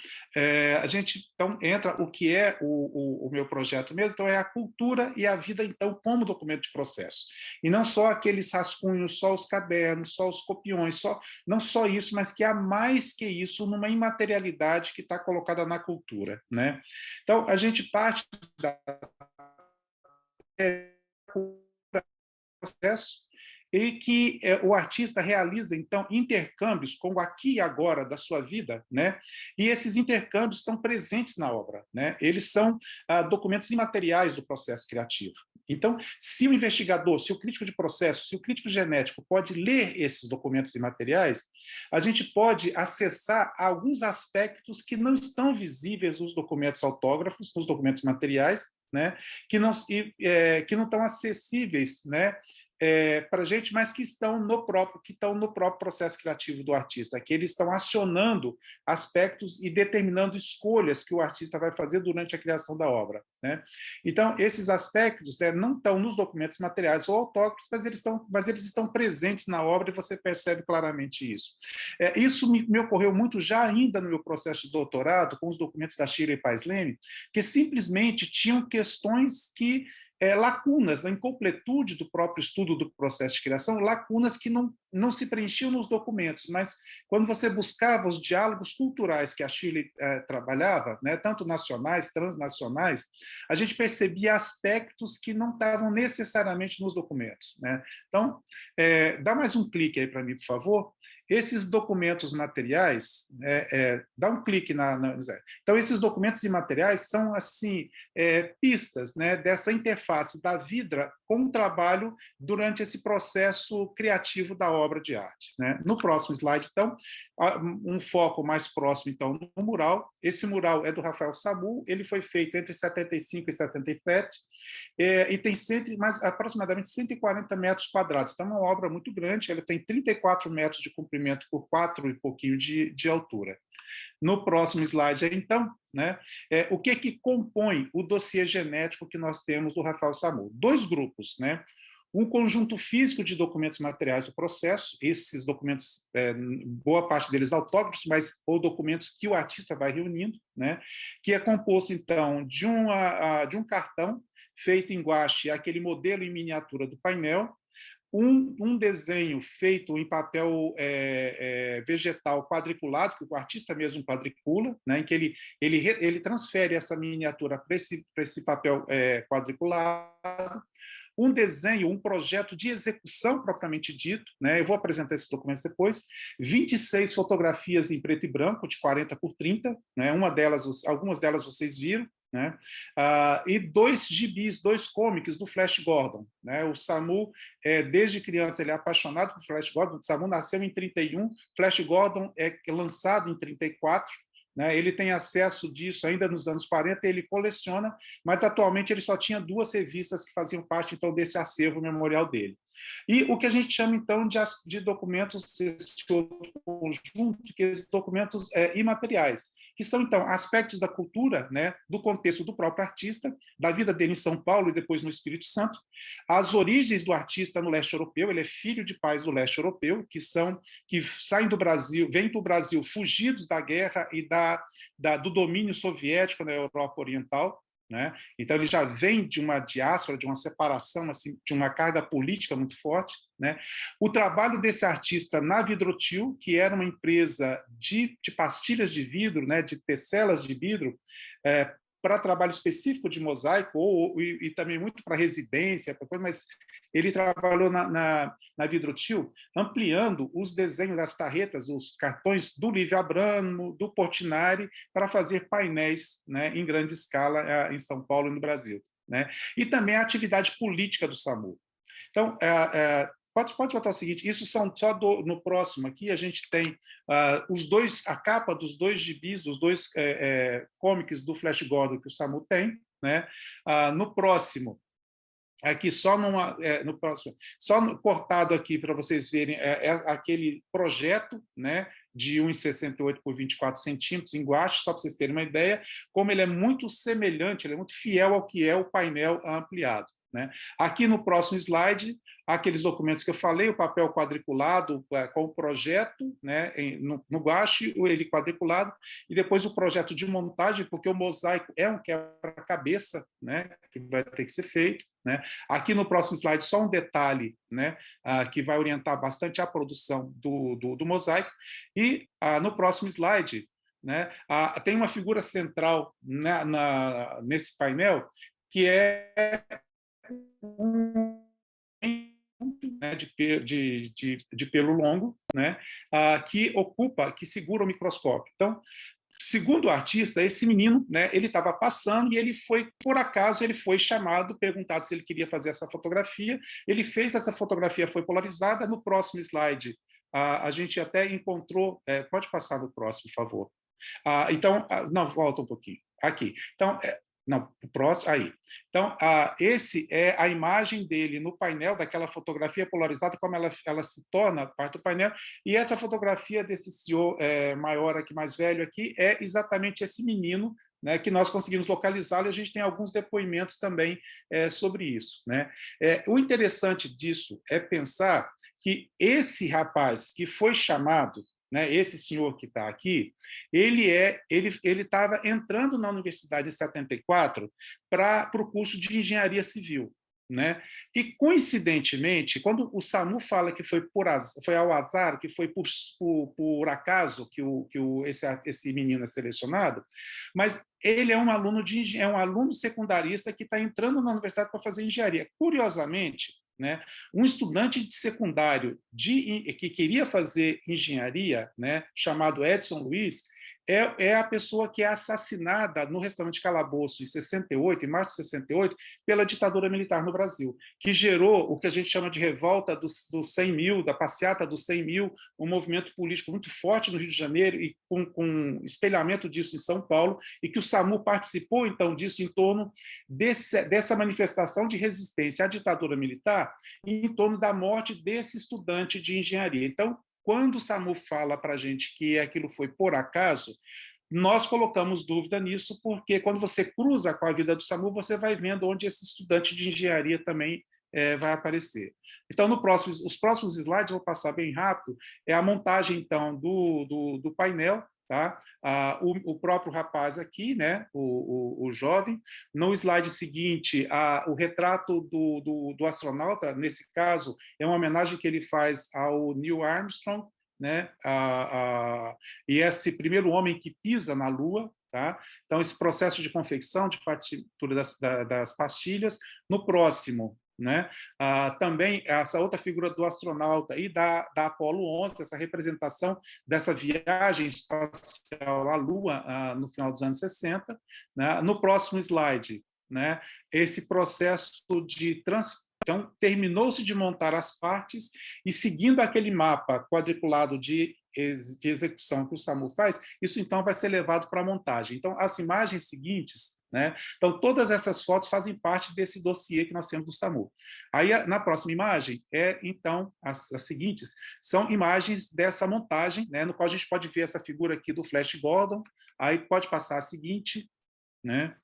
a gente então entra o que é o meu projeto mesmo, então é a cultura e a vida então como documento de processo, e não só aqueles rascunhos, só os cadernos, só os copiões, não só isso, mas que há mais que isso numa imaterialidade que está colocada na cultura, né? Então a gente parte da processo e que o artista realiza, então, intercâmbios com o aqui e agora da sua vida, né? E esses intercâmbios estão presentes na obra, né? Eles são documentos imateriais do processo criativo. Então, se o investigador, se o crítico de processo, se o crítico genético pode ler esses documentos imateriais, a gente pode acessar alguns aspectos que não estão visíveis nos documentos autógrafos, nos documentos materiais, né? Que não estão acessíveis, né? Para a gente, mas que estão no próprio processo criativo do artista, que eles estão acionando aspectos e determinando escolhas que o artista vai fazer durante a criação da obra, né? Então, esses aspectos, né, não estão nos documentos materiais ou autógrafos, mas eles estão presentes na obra e você percebe claramente isso. Isso me ocorreu muito já ainda no meu processo de doutorado, com os documentos da Shirley Pais Leme, que simplesmente tinham questões que lacunas, na incompletude do próprio estudo do processo de criação, lacunas que não se preenchiam nos documentos, mas quando você buscava os diálogos culturais que a Shirley trabalhava, né, tanto nacionais, transnacionais, a gente percebia aspectos que não estavam necessariamente nos documentos, né? Então, dá mais um clique aí para mim, por favor. Esses documentos materiais, dá um clique Então, esses documentos imateriais são, assim, pistas, né, dessa interface da vida com o trabalho durante esse processo criativo da obra de arte, né? No próximo slide, então, um foco mais próximo, então, no mural. Esse mural é do Rafael Samu, ele foi feito entre 75 e 77, e tem aproximadamente 140 metros quadrados. Então, é uma obra muito grande, ela tem 34 metros de comprimento por 4 e pouquinho de altura. No próximo slide, então, né, o que compõe o dossiê genético que nós temos do Rafael Samu? 2 grupos, né? Um conjunto físico de documentos materiais do processo, esses documentos, boa parte deles autógrafos, ou documentos que o artista vai reunindo, né, que é composto, então, de um cartão feito em guache, aquele modelo em miniatura do painel, um desenho feito em papel vegetal quadriculado, que o artista mesmo quadricula, né, em que ele transfere essa miniatura para esse papel quadriculado, um desenho, um projeto de execução propriamente dito, né? Eu vou apresentar esses documentos depois, 26 fotografias em preto e branco, de 40 por 30, né? Algumas delas vocês viram, né? E 2 gibis, 2 comics do Flash Gordon, né? O Samu, desde criança, ele é apaixonado por Flash Gordon. O Samu nasceu em 31, Flash Gordon é lançado em 34, né? Ele tem acesso disso ainda nos anos 40, ele coleciona, mas atualmente ele só tinha 2 revistas que faziam parte então desse acervo memorial dele. E o que a gente chama então de documentos, esse outro conjunto, que são documentos imateriais, que são então aspectos da cultura, né, do contexto do próprio artista, da vida dele em São Paulo e depois no Espírito Santo, as origens do artista no leste europeu. Ele é filho de pais do leste europeu que saem do Brasil, vêm para o Brasil fugidos da guerra e do domínio soviético na Europa Oriental, né? Então ele já vem de uma diáspora, de uma separação, assim, de uma carga política muito forte, né? O trabalho desse artista na Vidrotil, que era uma empresa de pastilhas de vidro, né, de tecelas de vidro, para trabalho específico de mosaico, e também muito para residência, mas ele trabalhou na Vidrotil, ampliando os desenhos das tarretas, os cartões do Livio Abramo, do Portinari, para fazer painéis, né, em grande escala em São Paulo e no Brasil, né? E também a atividade política do SAMU. Então, pode botar o seguinte, isso são só no próximo aqui, a gente tem a capa dos 2 gibis, dos 2 comics do Flash Gordon que o SAMU tem, né? No próximo, aqui no próximo, cortado aqui para vocês verem, aquele projeto, né, de 1,68 por 24 centímetros em guache, só para vocês terem uma ideia, como ele é muito semelhante, ele é muito fiel ao que é o painel ampliado, né? Aqui no próximo slide, aqueles documentos que eu falei, o papel quadriculado com o projeto, né, no guache, ele quadriculado, e depois o projeto de montagem, porque o mosaico é um quebra-cabeça, né, que vai ter que ser feito, né? Aqui no próximo slide, só um detalhe, né, que vai orientar bastante a produção do mosaico. E no próximo slide, né, tem uma figura central, né, nesse painel, que é né, de pelo longo, né, que segura o microscópio. Então, segundo o artista, esse menino, né, ele estava passando e ele foi, por acaso, ele foi chamado, perguntado se ele queria fazer essa fotografia. Ele fez essa fotografia, foi polarizada. No próximo slide, a gente até encontrou... pode passar no próximo, por favor. Então, não, volta um pouquinho. Aqui. Então, não, o próximo, aí. Então, esse é a imagem dele no painel, daquela fotografia polarizada, como ela se torna parte do painel, e essa fotografia desse senhor maior aqui, mais velho aqui, é exatamente esse menino, né, que nós conseguimos localizá-lo, e a gente tem alguns depoimentos também sobre isso, né? O interessante disso é pensar que esse rapaz que foi chamado, né, esse senhor que está aqui, ele estava entrando na universidade em 74 para o curso de engenharia civil, né? E, coincidentemente, quando o SAMU fala que foi ao azar, que foi por acaso que esse menino é selecionado, mas ele é um aluno secundarista que está entrando na universidade para fazer engenharia. Curiosamente, né, um estudante de secundário que queria fazer engenharia, né, chamado Edson Luiz, é a pessoa que é assassinada no restaurante Calabouço em março de 68, pela ditadura militar no Brasil, que gerou o que a gente chama de revolta dos 100 mil, da passeata dos 100 mil, um movimento político muito forte no Rio de Janeiro e com espelhamento disso em São Paulo, e que o SAMU participou, então, disso em torno dessa manifestação de resistência à ditadura militar e em torno da morte desse estudante de engenharia. Então, quando o SAMU fala para a gente que aquilo foi por acaso, nós colocamos dúvida nisso, porque quando você cruza com a vida do SAMU, você vai vendo onde esse estudante de engenharia também vai aparecer. Então, os próximos slides, vou passar bem rápido, é a montagem, então, do painel, tá? O próprio rapaz aqui, né? o jovem. No slide seguinte, o retrato do astronauta, nesse caso, é uma homenagem que ele faz ao Neil Armstrong, né? E esse primeiro homem que pisa na Lua. Tá? Então, esse processo de confecção, de partitura das pastilhas. No próximo, né? Também essa outra figura do astronauta e da Apollo 11, essa representação dessa viagem espacial à Lua no final dos anos 60. Né? No próximo slide, né? Esse processo de Então, terminou-se de montar as partes e, seguindo aquele mapa quadriculado de de execução que o SAMU faz, isso então vai ser levado para a montagem. Então, as imagens seguintes, né? Então, todas essas fotos fazem parte desse dossiê que nós temos do SAMU. Aí, na próxima imagem, então, as seguintes são imagens dessa montagem, né? No qual a gente pode ver essa figura aqui do Flash Gordon. Aí pode passar a seguinte, né?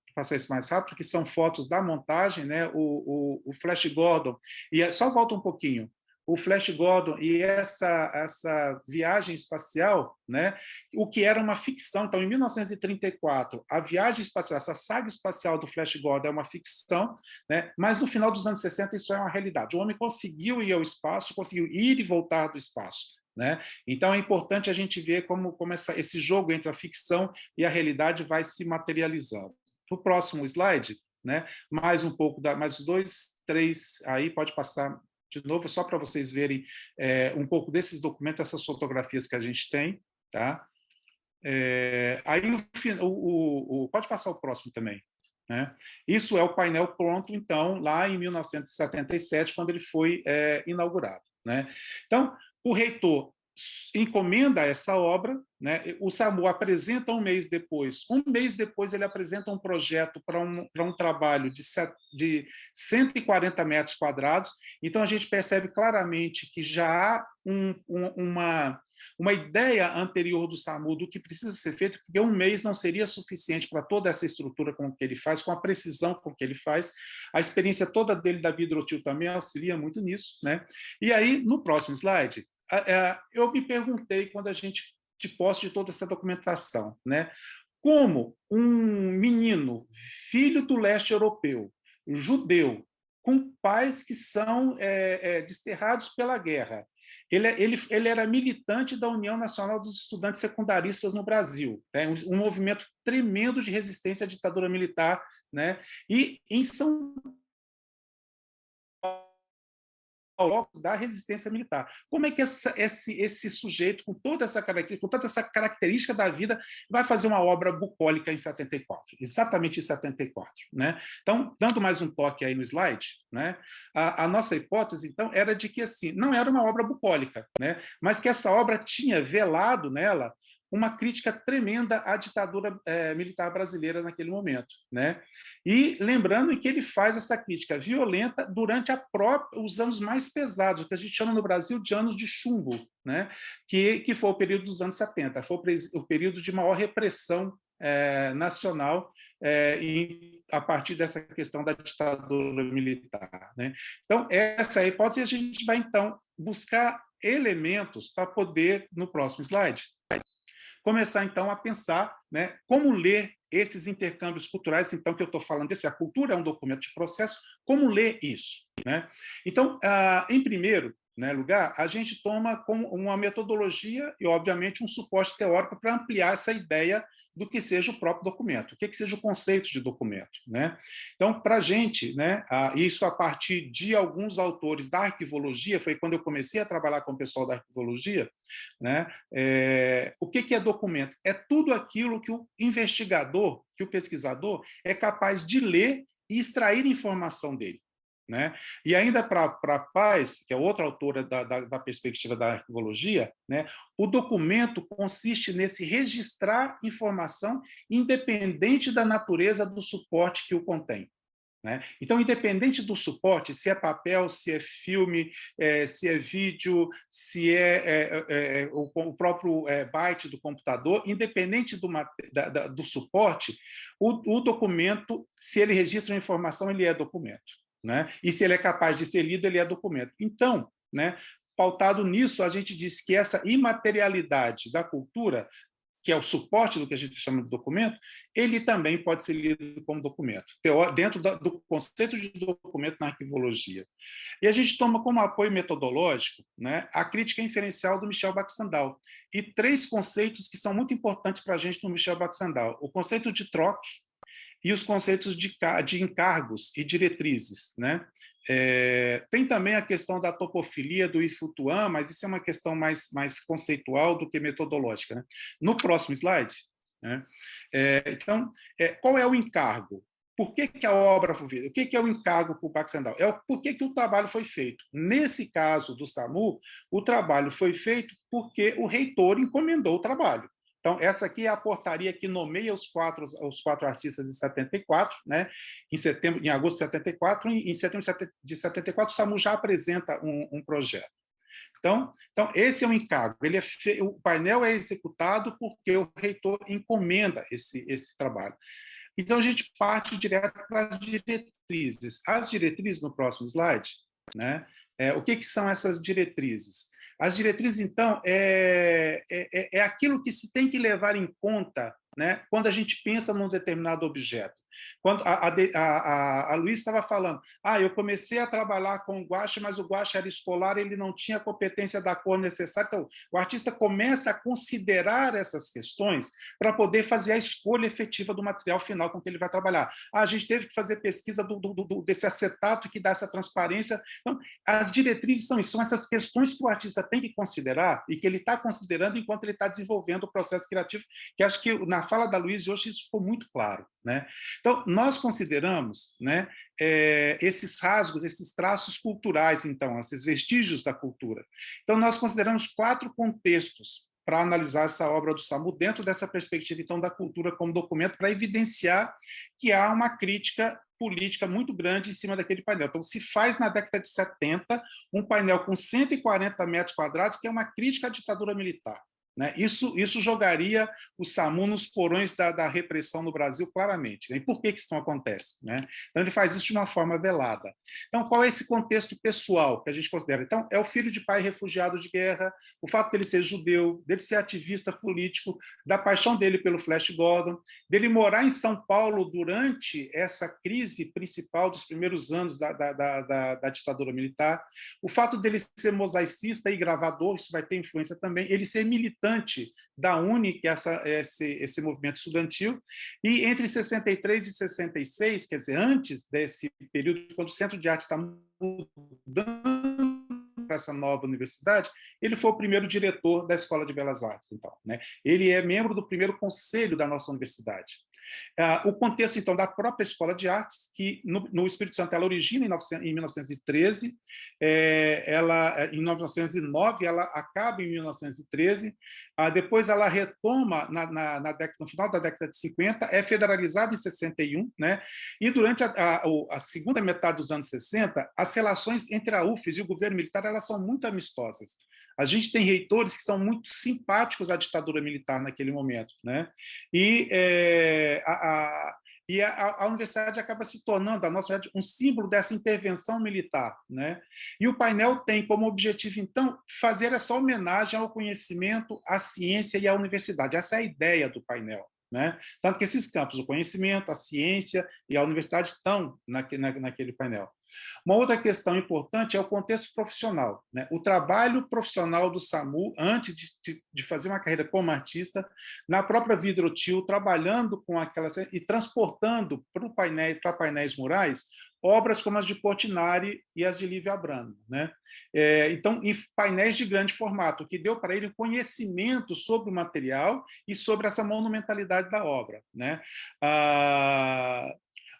Vou passar isso mais rápido, que são fotos da montagem, né? O Flash Gordon. E só volta um pouquinho. O Flash Gordon e essa viagem espacial, né? O que era uma ficção. Então, em 1934, a viagem espacial, essa saga espacial do Flash Gordon é uma ficção, né? Mas no final dos anos 60 isso é uma realidade. O homem conseguiu ir ao espaço, conseguiu ir e voltar do espaço, né? Então, é importante a gente ver como esse jogo entre a ficção e a realidade vai se materializando. No próximo slide, né? Mais um pouco, mais 2, 3, aí pode passar de novo, só para vocês verem um pouco desses documentos, essas fotografias que a gente tem. Tá? Aí, pode passar o próximo também. Né? Isso é o painel pronto, então, lá em 1977, quando ele foi inaugurado. Né? Então, o reitor encomenda essa obra, né? O SAMU apresenta um mês depois ele apresenta um projeto para um trabalho de 140 metros quadrados, então a gente percebe claramente que já há uma ideia anterior do SAMU do que precisa ser feito, porque um mês não seria suficiente para toda essa estrutura com que ele faz, com a precisão com que ele faz. A experiência toda dele da Hidrotil também auxilia muito nisso. Né? E aí, no próximo slide, eu me perguntei, quando a gente de posse de toda essa documentação, né? Como um menino, filho do leste europeu, judeu, com pais que são desterrados pela guerra, ele era militante da União Nacional dos Estudantes Secundaristas no Brasil, né? Um movimento tremendo de resistência à ditadura militar, né? E em São da resistência militar. Como é que esse sujeito, com toda essa característica da vida, vai fazer uma obra bucólica em 74? Exatamente em 74. Né? Então, dando mais um toque aí no slide, né? A nossa hipótese, então, era de que assim, não era uma obra bucólica, né? Mas que essa obra tinha velado nela uma crítica tremenda à ditadura militar brasileira naquele momento. Né? E lembrando que ele faz essa crítica violenta durante os anos mais pesados, que a gente chama no Brasil de anos de chumbo, né? que foi o período dos anos 70, foi o período de maior repressão nacional a partir dessa questão da ditadura militar. Né? Então, essa é a hipótese, a gente vai, então, buscar elementos para poder, no próximo slide, começar, então, a pensar, né, como ler esses intercâmbios culturais, então, que eu estou falando, a cultura é um documento de processo, como ler isso? Né? Então, em primeiro, né, lugar, a gente toma como uma metodologia e, obviamente, um suporte teórico para ampliar essa ideia do que seja o próprio documento, o que seja o conceito de documento. Né? Então, para a gente, né, isso a partir de alguns autores da arquivologia, foi quando eu comecei a trabalhar com o pessoal da arquivologia, né, o que é documento? É tudo aquilo que o investigador, que o pesquisador é capaz de ler e extrair informação dele. Né? E ainda para Paz, que é outra autora da perspectiva da arquivologia, né, o documento consiste nesse registrar informação independente da natureza do suporte que o contém. Né? Então, independente do suporte, se é papel, se é filme, se é vídeo, se é o próprio byte do computador, independente do suporte, o documento, se ele registra uma informação, ele é documento. Né? E se ele é capaz de ser lido, ele é documento. Então, né, pautado nisso, a gente diz que essa imaterialidade da cultura, que é o suporte do que a gente chama de documento, ele também pode ser lido como documento, dentro do conceito de documento na arquivologia. E a gente toma como apoio metodológico, né, a crítica inferencial do Michel Baxandall, e 3 conceitos que são muito importantes para a gente no Michel Baxandall: o conceito de troque, e os conceitos de encargos e diretrizes. Né? Tem também a questão da topofilia do Ifutuan, mas isso é uma questão mais conceitual do que metodológica. Né? No próximo slide, né? Então, qual é o encargo? por que a obra foi feita? O que é o encargo para o Parque Central? É por que o trabalho foi feito. Nesse caso do SAMU, o trabalho foi feito porque o reitor encomendou o trabalho. Então, essa aqui é a portaria que nomeia os quatro artistas em 74, né? Em agosto de 74, em setembro de 74, o SAMU já apresenta um projeto. Então, esse é o encargo. O painel é executado porque o reitor encomenda esse trabalho. Então, a gente parte direto para as diretrizes. As diretrizes, no próximo slide, né? O que são essas diretrizes? As diretrizes, então, é aquilo que se tem que levar em conta, né, quando a gente pensa num determinado objeto. Quando a Luísa estava falando, eu comecei a trabalhar com o guache, mas o guache era escolar, ele não tinha a competência da cor necessária. Então, o artista começa a considerar essas questões para poder fazer a escolha efetiva do material final com que ele vai trabalhar. A gente teve que fazer pesquisa desse acetato que dá essa transparência. Então, as diretrizes são isso, são essas questões que o artista tem que considerar e que ele está considerando enquanto ele está desenvolvendo o processo criativo, que acho que na fala da Luísa hoje isso ficou muito claro, né? Então, nós consideramos, né, esses rasgos, esses traços culturais, então, esses vestígios da cultura. Então, nós consideramos 4 contextos para analisar essa obra do SAMU dentro dessa perspectiva, então, da cultura como documento, para evidenciar que há uma crítica política muito grande em cima daquele painel. Então, se faz na década de 70 um painel com 140 metros quadrados, que é uma crítica à ditadura militar. Né? Isso jogaria o SAMU nos porões da repressão no Brasil claramente. Né? E por que isso não acontece? Né? Então, ele faz isso de uma forma velada. Então, qual é esse contexto pessoal que a gente considera? Então, é o filho de pai refugiado de guerra, o fato dele ser judeu, dele ser ativista político, da paixão dele pelo Flash Gordon, dele morar em São Paulo durante essa crise principal dos primeiros anos da ditadura militar, o fato dele ser mosaicista e gravador, isso vai ter influência também, ele ser militante da UNE, que é esse movimento estudantil, e entre 63 e 66, quer dizer, antes desse período, quando o Centro de Arte está mudando para essa nova universidade, ele foi o primeiro diretor da Escola de Belas Artes. Então, né? Ele é membro do primeiro conselho da nossa universidade. O contexto, então, da própria Escola de Artes, que no Espírito Santo ela origina em 1913, em 1909 ela acaba em 1913, depois ela retoma no final da década de 50, é federalizada em 61, né? E durante a segunda metade dos anos 60, as relações entre a UFES e o governo militar elas são muito amistosas. A gente tem reitores que são muito simpáticos à ditadura militar naquele momento, né? E a universidade acaba se tornando, a nossa universidade, um símbolo dessa intervenção militar, né? E o painel tem como objetivo, então, fazer essa homenagem ao conhecimento, à ciência e à universidade. Essa é a ideia do painel. Né? Tanto que esses campos, o conhecimento, a ciência e a universidade estão naquele painel. Uma outra questão importante é o contexto profissional. Né? O trabalho profissional do SAMU, antes de fazer uma carreira como artista, na própria Vidrotil, trabalhando com aquelas e transportando para painéis murais obras como as de Portinari e as de Lívia Abramo. Né? Então, em painéis de grande formato, que deu para ele conhecimento sobre o material e sobre essa monumentalidade da obra. Né?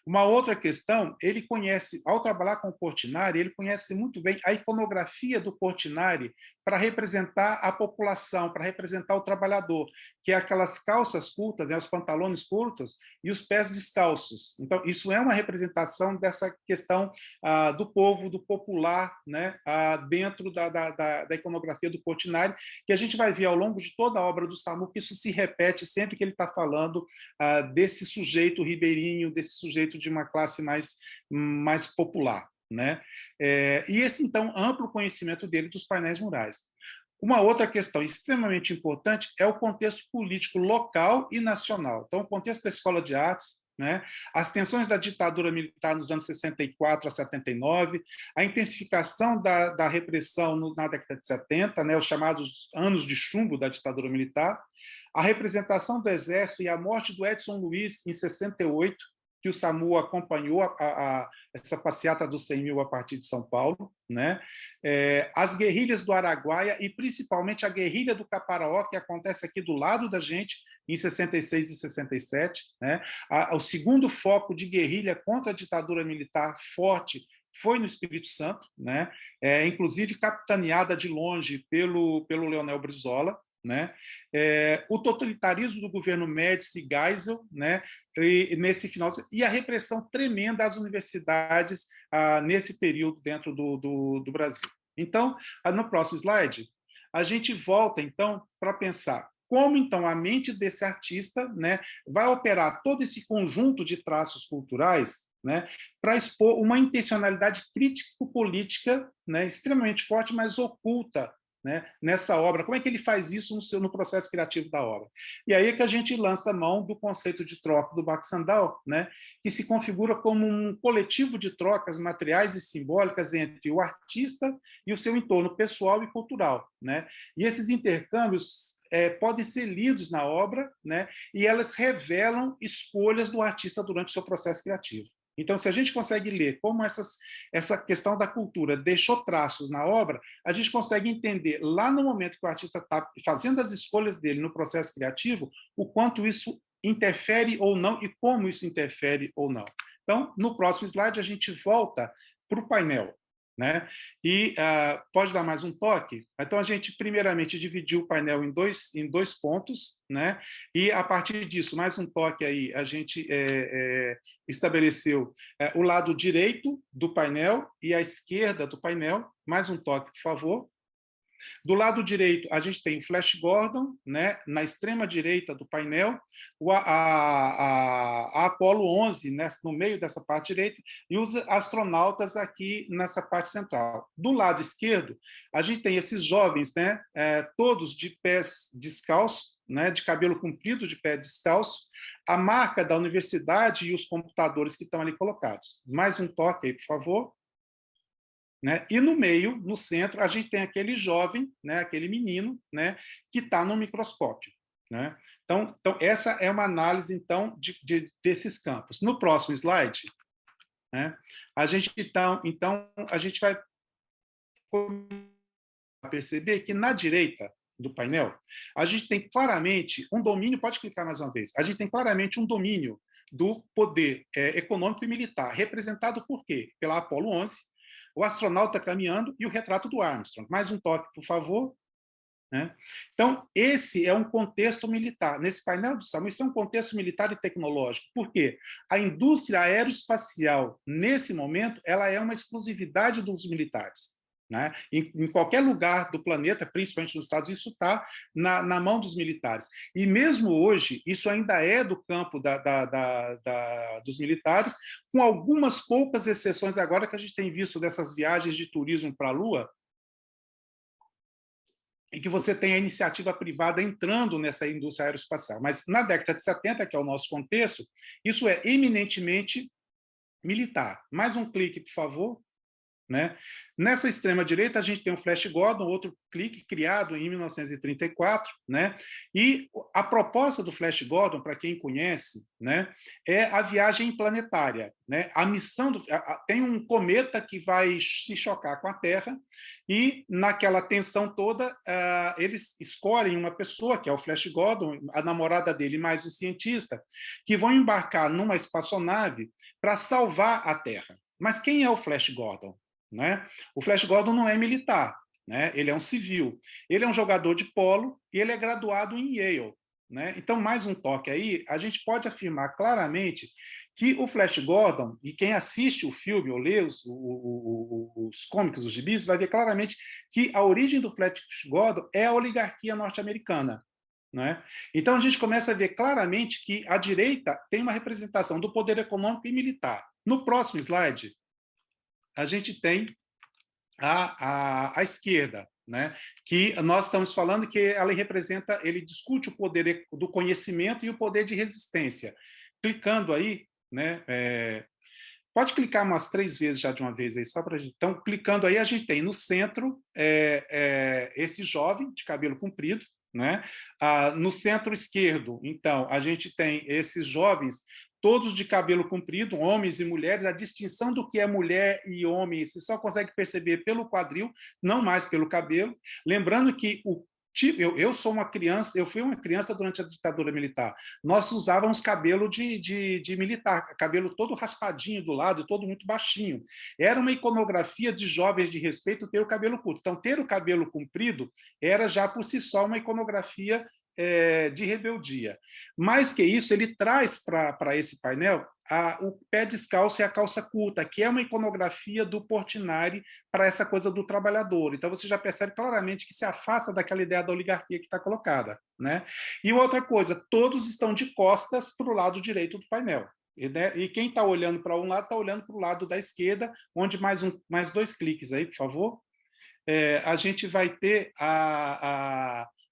Uma outra questão, ele conhece, ao trabalhar com o Portinari, ele conhece muito bem a iconografia do Portinari para representar a população, para representar o trabalhador, que é aquelas calças curtas, né, os pantalões curtos e os pés descalços. Então, isso é uma representação dessa questão do povo, do popular, né, dentro da iconografia do Portinari, que a gente vai ver ao longo de toda a obra do SAMU, que isso se repete sempre que ele está falando desse sujeito ribeirinho, desse sujeito de uma classe mais popular. Né? E esse, então, amplo conhecimento dele dos painéis murais. Uma outra questão extremamente importante é o contexto político local e nacional. Então, o contexto da Escola de Artes, né? As tensões da ditadura militar nos anos 64 a 79, a intensificação da repressão na década de 70, né? Os chamados anos de chumbo da ditadura militar, a representação do Exército e a morte do Edson Luiz em 68, que o SAMU acompanhou essa passeata dos 100 mil a partir de São Paulo, né? As guerrilhas do Araguaia e principalmente a guerrilha do Caparaó, que acontece aqui do lado da gente, em 66 e 67. Né? O segundo foco de guerrilha contra a ditadura militar forte foi no Espírito Santo, né? Inclusive capitaneada de longe pelo Leonel Brizola. Né? O totalitarismo do governo Médici e Geisel, né? Nesse final, e a repressão tremenda às universidades nesse período dentro do Brasil. Então, no próximo slide, a gente volta, então, para pensar como, então, a mente desse artista, né, vai operar todo esse conjunto de traços culturais, né, para expor uma intencionalidade crítico-política, né, extremamente forte, mas oculta, né, nessa obra. Como é que ele faz isso no processo criativo da obra? E aí é que a gente lança a mão do conceito de troca do Baxandal, né, que se configura como um coletivo de trocas materiais e simbólicas entre o artista e o seu entorno pessoal e cultural. Né? E esses intercâmbios podem ser lidos na obra, né, e elas revelam escolhas do artista durante o seu processo criativo. Então, se a gente consegue ler como essa questão da cultura deixou traços na obra, a gente consegue entender, lá no momento que o artista está fazendo as escolhas dele no processo criativo, o quanto isso interfere ou não e como isso interfere ou não. Então, no próximo slide, a gente volta para o painel. Né? E pode dar mais um toque? Então, a gente, primeiramente, dividiu o painel em dois pontos, né? E, a partir disso, mais um toque aí, a gente estabeleceu o lado direito do painel e a esquerda do painel. Mais um toque, por favor. Do lado direito, a gente tem o Flash Gordon, né, na extrema direita do painel, a Apollo 11, né, no meio dessa parte direita, e os astronautas aqui nessa parte central. Do lado esquerdo, a gente tem esses jovens, né, todos de pés descalços, né, de cabelo comprido, de pé descalço, a marca da universidade e os computadores que estão ali colocados. Mais um toque aí, por favor. Né? E no meio, no centro, a gente tem aquele jovem, né, aquele menino, né, que está no microscópio. Né? Então, essa é uma análise então, desses campos. No próximo slide, né, a gente vai perceber que na direita do painel, a gente tem claramente um domínio, pode clicar mais uma vez, a gente tem claramente um domínio do poder econômico e militar, representado por quê? Pela Apollo 11, o astronauta caminhando e o retrato do Armstrong. Mais um toque, por favor. Né? Então, esse é um contexto militar. Nesse painel do Samu, isso é um contexto militar e tecnológico. Por quê? A indústria aeroespacial, nesse momento, ela é uma exclusividade dos militares. Né? Em qualquer lugar do planeta, principalmente nos Estados Unidos, isso está na mão dos militares. E mesmo hoje, isso ainda é do campo dos militares, com algumas poucas exceções agora que a gente tem visto dessas viagens de turismo para a Lua, e que você tem a iniciativa privada entrando nessa indústria aeroespacial. Mas na década de 70, que é o nosso contexto, isso é eminentemente militar. Mais um clique, por favor. Né? Nessa extrema-direita, a gente tem o Flash Gordon, outro clique criado em 1934, né? E a proposta do Flash Gordon, para quem conhece, né, é a viagem planetária. Né? A missão tem um cometa que vai se chocar com a Terra e, naquela tensão toda, eles escolhem uma pessoa, que é o Flash Gordon, a namorada dele mais um cientista, que vão embarcar numa espaçonave para salvar a Terra. Mas quem é o Flash Gordon? Né? O Flash Gordon não é militar, né? Ele é um civil. Ele é um jogador de polo e ele é graduado em Yale. Né? Então, mais um toque aí, a gente pode afirmar claramente que o Flash Gordon, e quem assiste o filme ou lê os cômics, os gibis, vai ver claramente que a origem do Flash Gordon é a oligarquia norte-americana. Né? Então, a gente começa a ver claramente que a direita tem uma representação do poder econômico e militar. No próximo slide, a gente tem a esquerda, né? Que nós estamos falando que ele discute o poder do conhecimento e o poder de resistência. Clicando aí, né? Pode clicar umas 3 vezes já de uma vez aí, só para gente. Então, clicando aí, a gente tem no centro esse jovem de cabelo comprido, né? No centro esquerdo, então, a gente tem esses jovens todos de cabelo comprido, homens e mulheres. A distinção do que é mulher e homem você só consegue perceber pelo quadril, não mais pelo cabelo. Lembrando que Eu sou uma criança, eu fui uma criança durante a ditadura militar. Nós usávamos cabelo de militar, cabelo todo raspadinho do lado, todo muito baixinho. Era uma iconografia de jovens de respeito ter o cabelo curto. Então, ter o cabelo comprido era já por si só uma iconografia de rebeldia. Mais que isso, ele traz para esse painel o pé descalço e a calça curta, que é uma iconografia do Portinari para essa coisa do trabalhador. Então, você já percebe claramente que se afasta daquela ideia da oligarquia que está colocada, né? E outra coisa, todos estão de costas para o lado direito do painel. E quem está olhando para um lado está olhando para o lado da esquerda, onde mais 2 cliques aí, por favor. A gente vai ter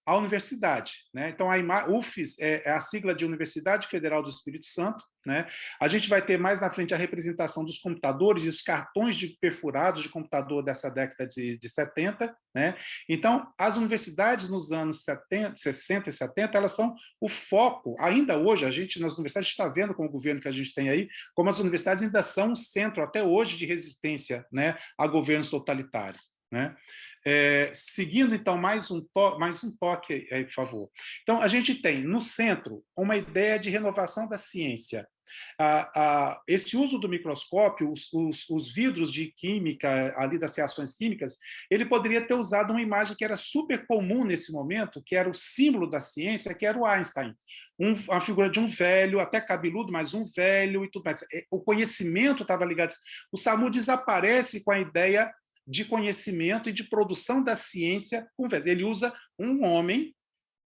a universidade, né? Então, a UFES é a sigla de Universidade Federal do Espírito Santo, né? A gente vai ter mais na frente a representação dos computadores e os cartões perfurados de computador dessa década de 70, né? Então, as universidades nos anos 60 e 70, elas são o foco. Ainda hoje, a gente nas universidades está vendo com o governo que a gente tem aí, como as universidades ainda são um centro até hoje de resistência, né, a governos totalitários, né? Seguindo, então, mais um toque aí, por favor. Então, a gente tem, no centro, uma ideia de renovação da ciência. Esse uso do microscópio, os vidros de química, ali das reações químicas, ele poderia ter usado uma imagem que era super comum nesse momento, que era o símbolo da ciência, que era o Einstein. A figura de um velho, até cabeludo, mas um velho e tudo mais. O conhecimento estava ligado. O SAMU desaparece com a ideia de conhecimento e de produção da ciência. Ele usa um homem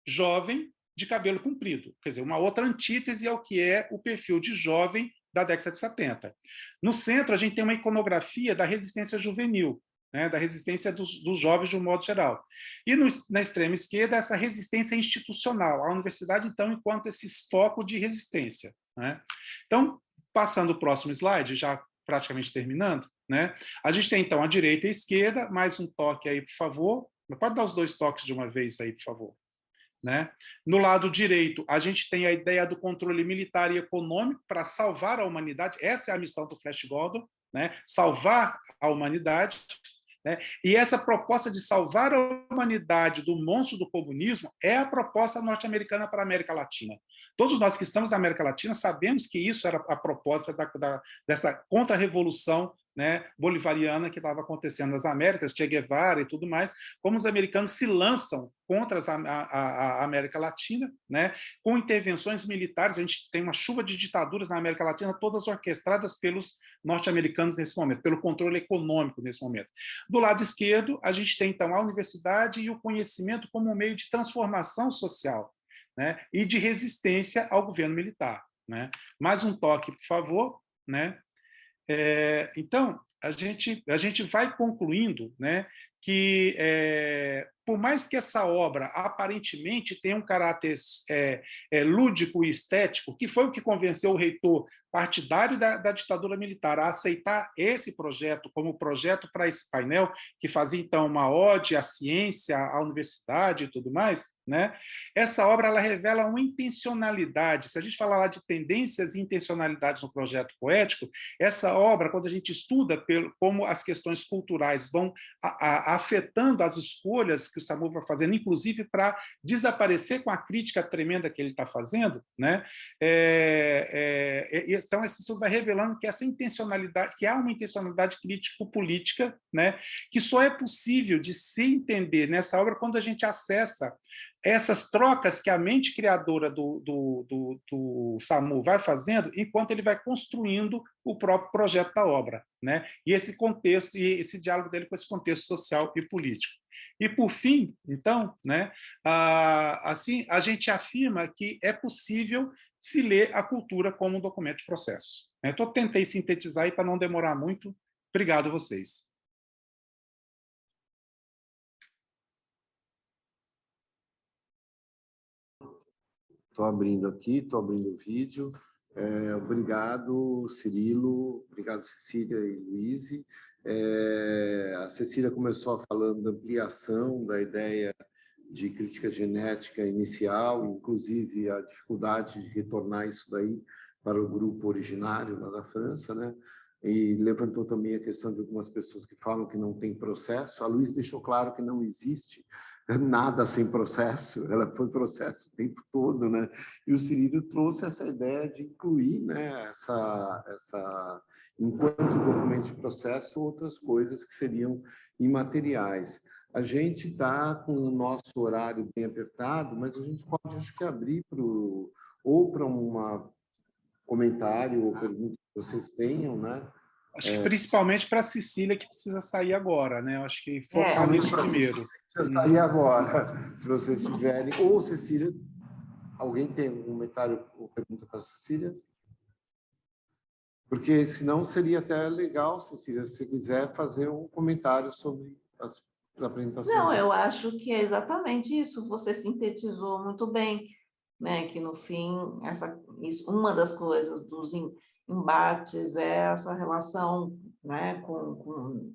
jovem de cabelo comprido, quer dizer, uma outra antítese ao que é o perfil de jovem da década de 70. No centro, a gente tem uma iconografia da resistência juvenil, né, da resistência dos jovens de um modo geral. E na extrema esquerda, essa resistência institucional, a universidade, então, enquanto esse foco de resistência, né? Então, passando o próximo slide, já praticamente terminando, né? A gente tem, então, a direita e a esquerda, mais um toque aí, por favor. Pode dar os 2 toques de uma vez aí, por favor. Né? No lado direito, a gente tem a ideia do controle militar e econômico para salvar a humanidade. Essa é a missão do Flash Gordon, né? Salvar a humanidade. Né? E essa proposta de salvar a humanidade do monstro do comunismo é a proposta norte-americana para a América Latina. Todos nós que estamos na América Latina sabemos que isso era a proposta dessa contra-revolução, né, bolivariana que estava acontecendo nas Américas, Che Guevara e tudo mais, como os americanos se lançam contra a América Latina, né, com intervenções militares. A gente tem uma chuva de ditaduras na América Latina, todas orquestradas pelos norte-americanos nesse momento, pelo controle econômico nesse momento. Do lado esquerdo, a gente tem, então, a universidade e o conhecimento como um meio de transformação social, né, e de resistência ao governo militar, né? Mais um toque, por favor, né? Então, a gente vai concluindo, né, que, por mais que essa obra aparentemente tenha um caráter lúdico e estético, que foi o que convenceu o reitor partidário da ditadura militar a aceitar esse projeto como projeto para esse painel, que fazia, então, uma ode à ciência, à universidade e tudo mais, né? Essa obra ela revela uma intencionalidade. Se a gente falar lá de tendências e intencionalidades no projeto poético, essa obra, quando a gente estuda como as questões culturais vão afetando as escolhas que o SAMU vai fazendo, inclusive para desaparecer com a crítica tremenda que ele está fazendo, né? Então, isso vai revelando que essa intencionalidade, que há uma intencionalidade crítico-política, né, que só é possível de se entender nessa obra quando a gente acessa essas trocas que a mente criadora do SAMU vai fazendo enquanto ele vai construindo o próprio projeto da obra, né? E esse contexto, e esse diálogo dele com esse contexto social e político. E, por fim, então, né, assim, a gente afirma que é possível se ler a cultura como um documento de processo. Eu tentei sintetizar aí para não demorar muito. Obrigado a vocês. Estou abrindo aqui, estou abrindo o vídeo. Obrigado, Cirilo. Obrigado, Cecília e Luiz. A Cecília começou falando da ampliação da ideia de crítica genética inicial, inclusive a dificuldade de retornar isso daí para o grupo originário lá da França, né? e levantou também a questão de algumas pessoas que falam que não tem processo. A Luísa deixou claro que não existe nada sem processo, ela foi processo o tempo todo, né? E o Cirilo trouxe essa ideia de incluir, né, enquanto documento de processo, outras coisas que seriam imateriais. A gente está com o nosso horário bem apertado, mas a gente pode, acho que, abrir para um comentário ou pergunta que vocês tenham, né? Acho que principalmente para a Cecília, que precisa sair agora, né? Eu acho que focar nisso primeiro. Precisa sair agora, se vocês tiverem. Ou, Cecília, alguém tem um comentário ou pergunta para a Cecília? Porque senão seria até legal, Cecília, se você quiser fazer um comentário sobre as apresentações. Não, eu acho que é exatamente isso. Você sintetizou muito bem, né? Que no fim, uma das coisas dos embates é essa relação, né, com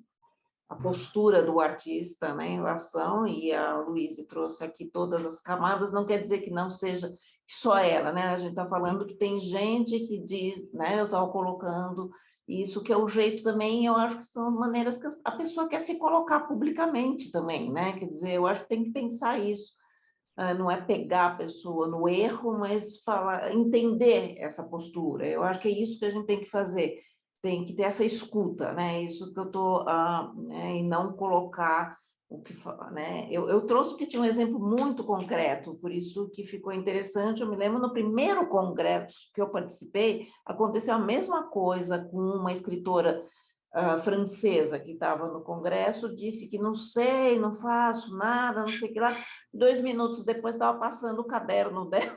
a postura do artista, né, em relação, e a Luísa trouxe aqui todas as camadas, não quer dizer que não seja só ela, né? A gente está falando que tem gente que diz, né? Eu estava colocando isso, que é o jeito também, eu acho que são as maneiras que a pessoa quer se colocar publicamente também, né? Quer dizer, eu acho que tem que pensar isso. Não é pegar a pessoa no erro, mas entender essa postura. Eu acho que é isso que a gente tem que fazer. Tem que ter essa escuta, né? Isso que eu estou, né? E não colocar o que, né? Eu trouxe porque tinha um exemplo muito concreto, por isso que ficou interessante. Eu me lembro no primeiro congresso que eu participei, aconteceu a mesma coisa com uma escritora francesa que estava no congresso, disse que não sei, não faço nada, não sei o que lá. 2 minutos depois estava passando o caderno dela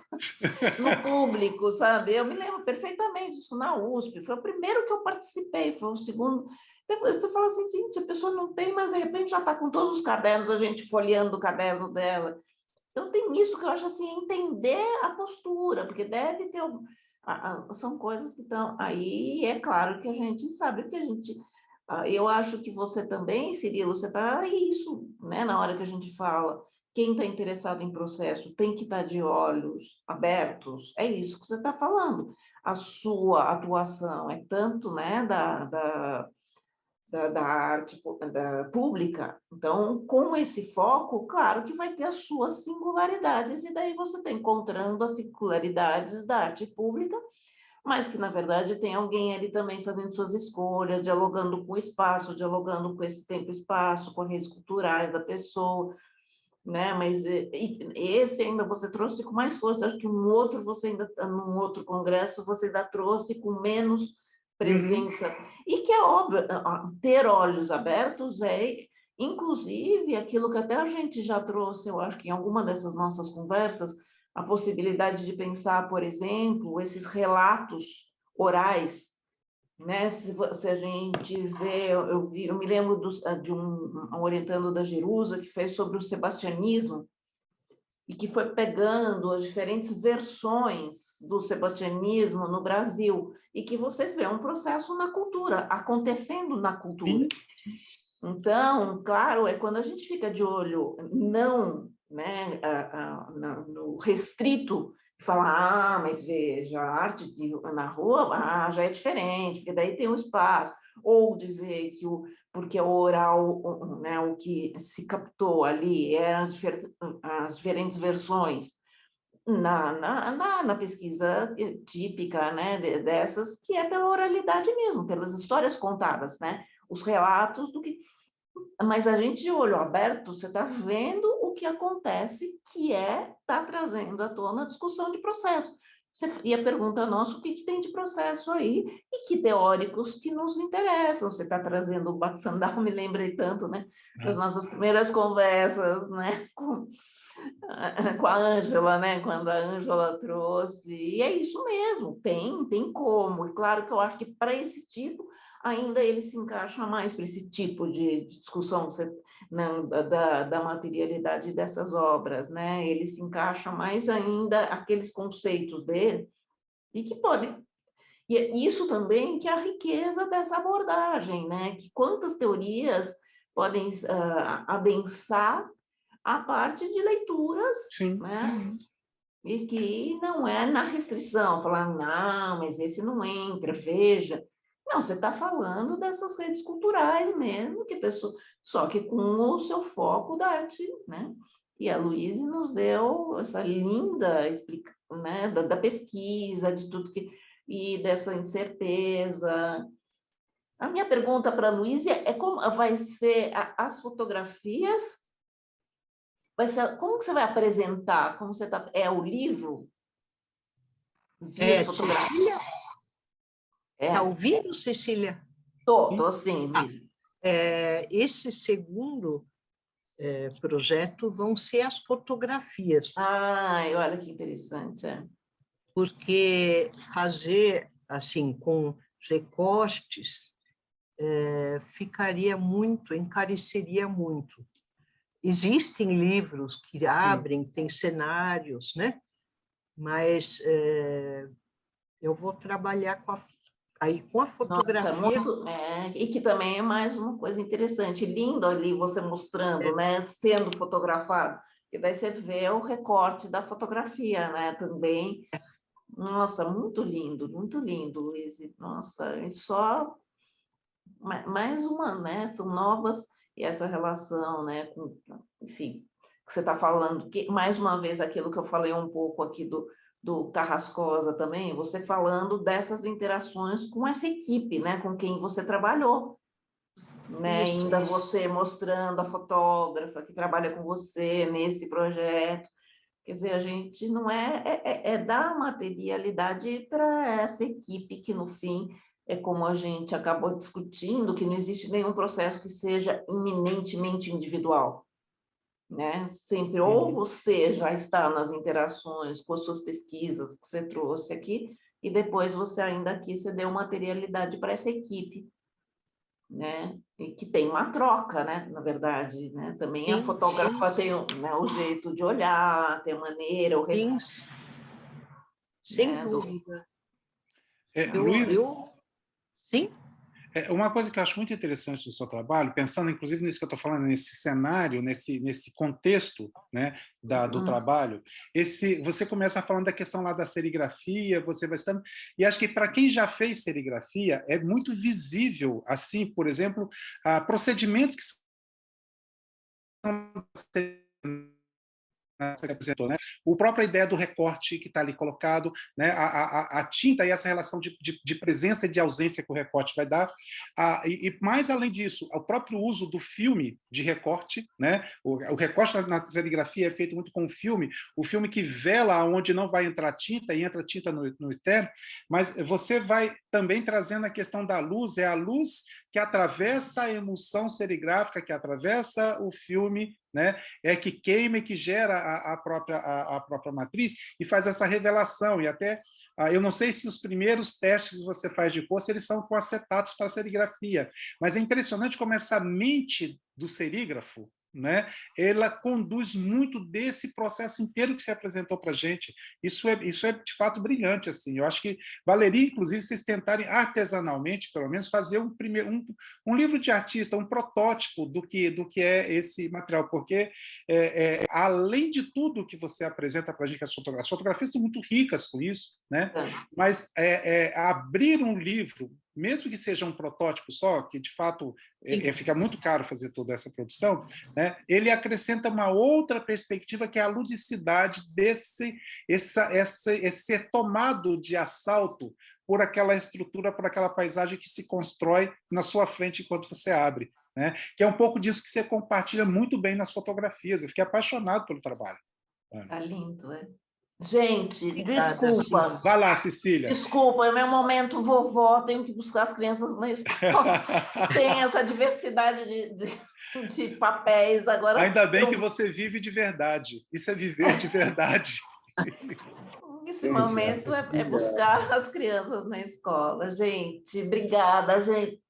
no público, sabe? Eu me lembro perfeitamente disso na USP, foi o primeiro que eu participei, foi o segundo. Depois você fala assim, gente, a pessoa não tem, mas de repente já está com todos os cadernos, a gente folheando o caderno dela. Então tem isso que eu acho assim, entender a postura, porque deve ter... São coisas que estão aí, e é claro que a gente sabe que a gente... Eu acho que você também, Cirilo, você está isso, né? Na hora que a gente fala, quem está interessado em processo tem que estar de olhos abertos, é isso que você está falando. A sua atuação é tanto, né, da arte pública. Então, com esse foco, claro que vai ter as suas singularidades, e daí você está encontrando as singularidades da arte pública, mas que, na verdade, tem alguém ali também fazendo suas escolhas, dialogando com o espaço, dialogando com esse tempo e espaço, com as redes culturais da pessoa, né? Mas esse ainda você trouxe com mais força, acho que um outro você ainda, num outro congresso, você ainda trouxe com menos presença, e que é óbvio, ter olhos abertos é, inclusive, aquilo que até a gente já trouxe, eu acho que em alguma dessas nossas conversas, a possibilidade de pensar, por exemplo, esses relatos orais, né? Se a gente vê, eu me lembro de um orientando da Jerusa que fez sobre o sebastianismo, e que foi pegando as diferentes versões do sebastianismo no Brasil, e que você vê um processo na cultura, acontecendo na cultura. Então, claro, é quando a gente fica de olho não, né, no restrito, falar, mas veja, a arte na rua já é diferente, porque daí tem um espaço, ou dizer que porque o oral, né, o que se captou ali eram as diferentes versões na pesquisa típica, né, dessas, que é pela oralidade mesmo, pelas histórias contadas, né, os relatos do que... Mas a gente, de olho aberto, você está vendo o que acontece, que está trazendo à tona a discussão de processo. E a pergunta nossa, o que tem de processo aí? E que teóricos que nos interessam? Você está trazendo o Baxandal, me lembrei tanto, né? Das nossas primeiras conversas, né? Com a Ângela, né? Quando a Ângela trouxe. E é isso mesmo, tem como. E claro que eu acho que para esse tipo, ainda ele se encaixa mais para esse tipo de discussão da materialidade dessas obras, né? Ele se encaixa mais ainda aqueles conceitos dele, e que podem... E é isso também que é a riqueza dessa abordagem, né? Que quantas teorias podem adensar a parte de leituras, Sim. né? E que não é na restrição, falar, não, mas esse não entra, veja. Não, você está falando dessas redes culturais mesmo, que pessoa, só que com o seu foco da arte, né? E a Luíse nos deu essa linda explicação, né, da pesquisa, de tudo que e dessa incerteza. A minha pergunta para a Luíse é como vai ser as fotografias, vai ser, como que você vai apresentar? Como você tá, é o livro? Via fotografia? Cecília, É. está ouvindo, Cecília? Tô sim, Ah, Luíse. Esse segundo projeto vão ser as fotografias, Ai, olha que interessante. porque fazer assim com recortes ficaria muito, encareceria muito. Existem livros que abrem, tem cenários, né? Mas eu vou trabalhar com a fotografia. Nossa, e que também é mais uma coisa interessante, lindo ali você mostrando, né, sendo fotografado, e daí você vê o recorte da fotografia, né, também. Nossa, muito lindo, Luiz. Nossa, e só mais uma, né, são novas, e essa relação, né, com, enfim, que você está falando, que mais uma vez aquilo que eu falei um pouco aqui do Carrascosa também, você falando dessas interações com essa equipe, né, com quem você trabalhou, né, ainda você mostrando a fotógrafa que trabalha com você nesse projeto, quer dizer, a gente não é dar materialidade para essa equipe que, no fim, é como a gente acabou discutindo, que não existe nenhum processo que seja eminentemente individual, né? Sempre ou você já está nas interações com as suas pesquisas que você trouxe aqui, e depois você ainda aqui você deu materialidade para essa equipe, né? E que tem uma troca, né? Na verdade, né? Também a fotógrafa tem, né, o jeito de olhar, tem a maneira, o Sim, sem dúvida. Luíse, Sim? uma coisa que eu acho muito interessante no seu trabalho, pensando inclusive nisso que eu estou falando, nesse cenário, nesse contexto, né, do trabalho, você começa falando da questão lá da serigrafia, você vai estando, e acho que para quem já fez serigrafia é muito visível, assim, por exemplo, procedimentos que são apresentou, né? A própria ideia do recorte que está ali colocado, né? A tinta e essa relação de presença e de ausência que o recorte vai dar, e mais além disso, o próprio uso do filme de recorte, né? O recorte na serigrafia é feito muito com o filme que vela onde não vai entrar tinta e entra tinta no externo, mas você vai também trazendo a questão da luz, é a luz que atravessa a emulsão serigráfica, que atravessa o filme, né? É que queima e que gera a própria matriz e faz essa revelação. E até, eu não sei se os primeiros testes que você faz de cor, eles são com acetatos para serigrafia, mas é impressionante como essa mente do serígrafo, né, ela conduz muito desse processo inteiro que você apresentou para a gente. Isso é de fato brilhante, assim. Eu acho que valeria, inclusive, vocês tentarem artesanalmente, pelo menos, fazer um livro de artista, um protótipo do que é esse material, porque além de tudo que você apresenta para a gente, as fotografias são muito ricas com isso, né? Mas abrir um livro, mesmo que seja um protótipo só, que de fato fica muito caro fazer toda essa produção, né? Ele acrescenta uma outra perspectiva, que é a ludicidade esse ser tomado de assalto por aquela estrutura, por aquela paisagem que se constrói na sua frente enquanto você abre, né? Que é um pouco disso que você compartilha muito bem nas fotografias. Eu fiquei apaixonado pelo trabalho. Tá lindo, é? Gente, Obrigada, desculpa. Vai lá, Cecília. Desculpa, é meu momento vovó, tenho que buscar as crianças na escola. Tem essa diversidade de papéis agora. Ainda bem que você vive de verdade. Isso é viver de verdade. Esse momento é buscar as crianças na escola. Gente, obrigada, gente.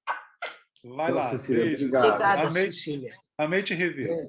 Vai lá, Cecília, beijos. Obrigada, Cecília. Amei te rever.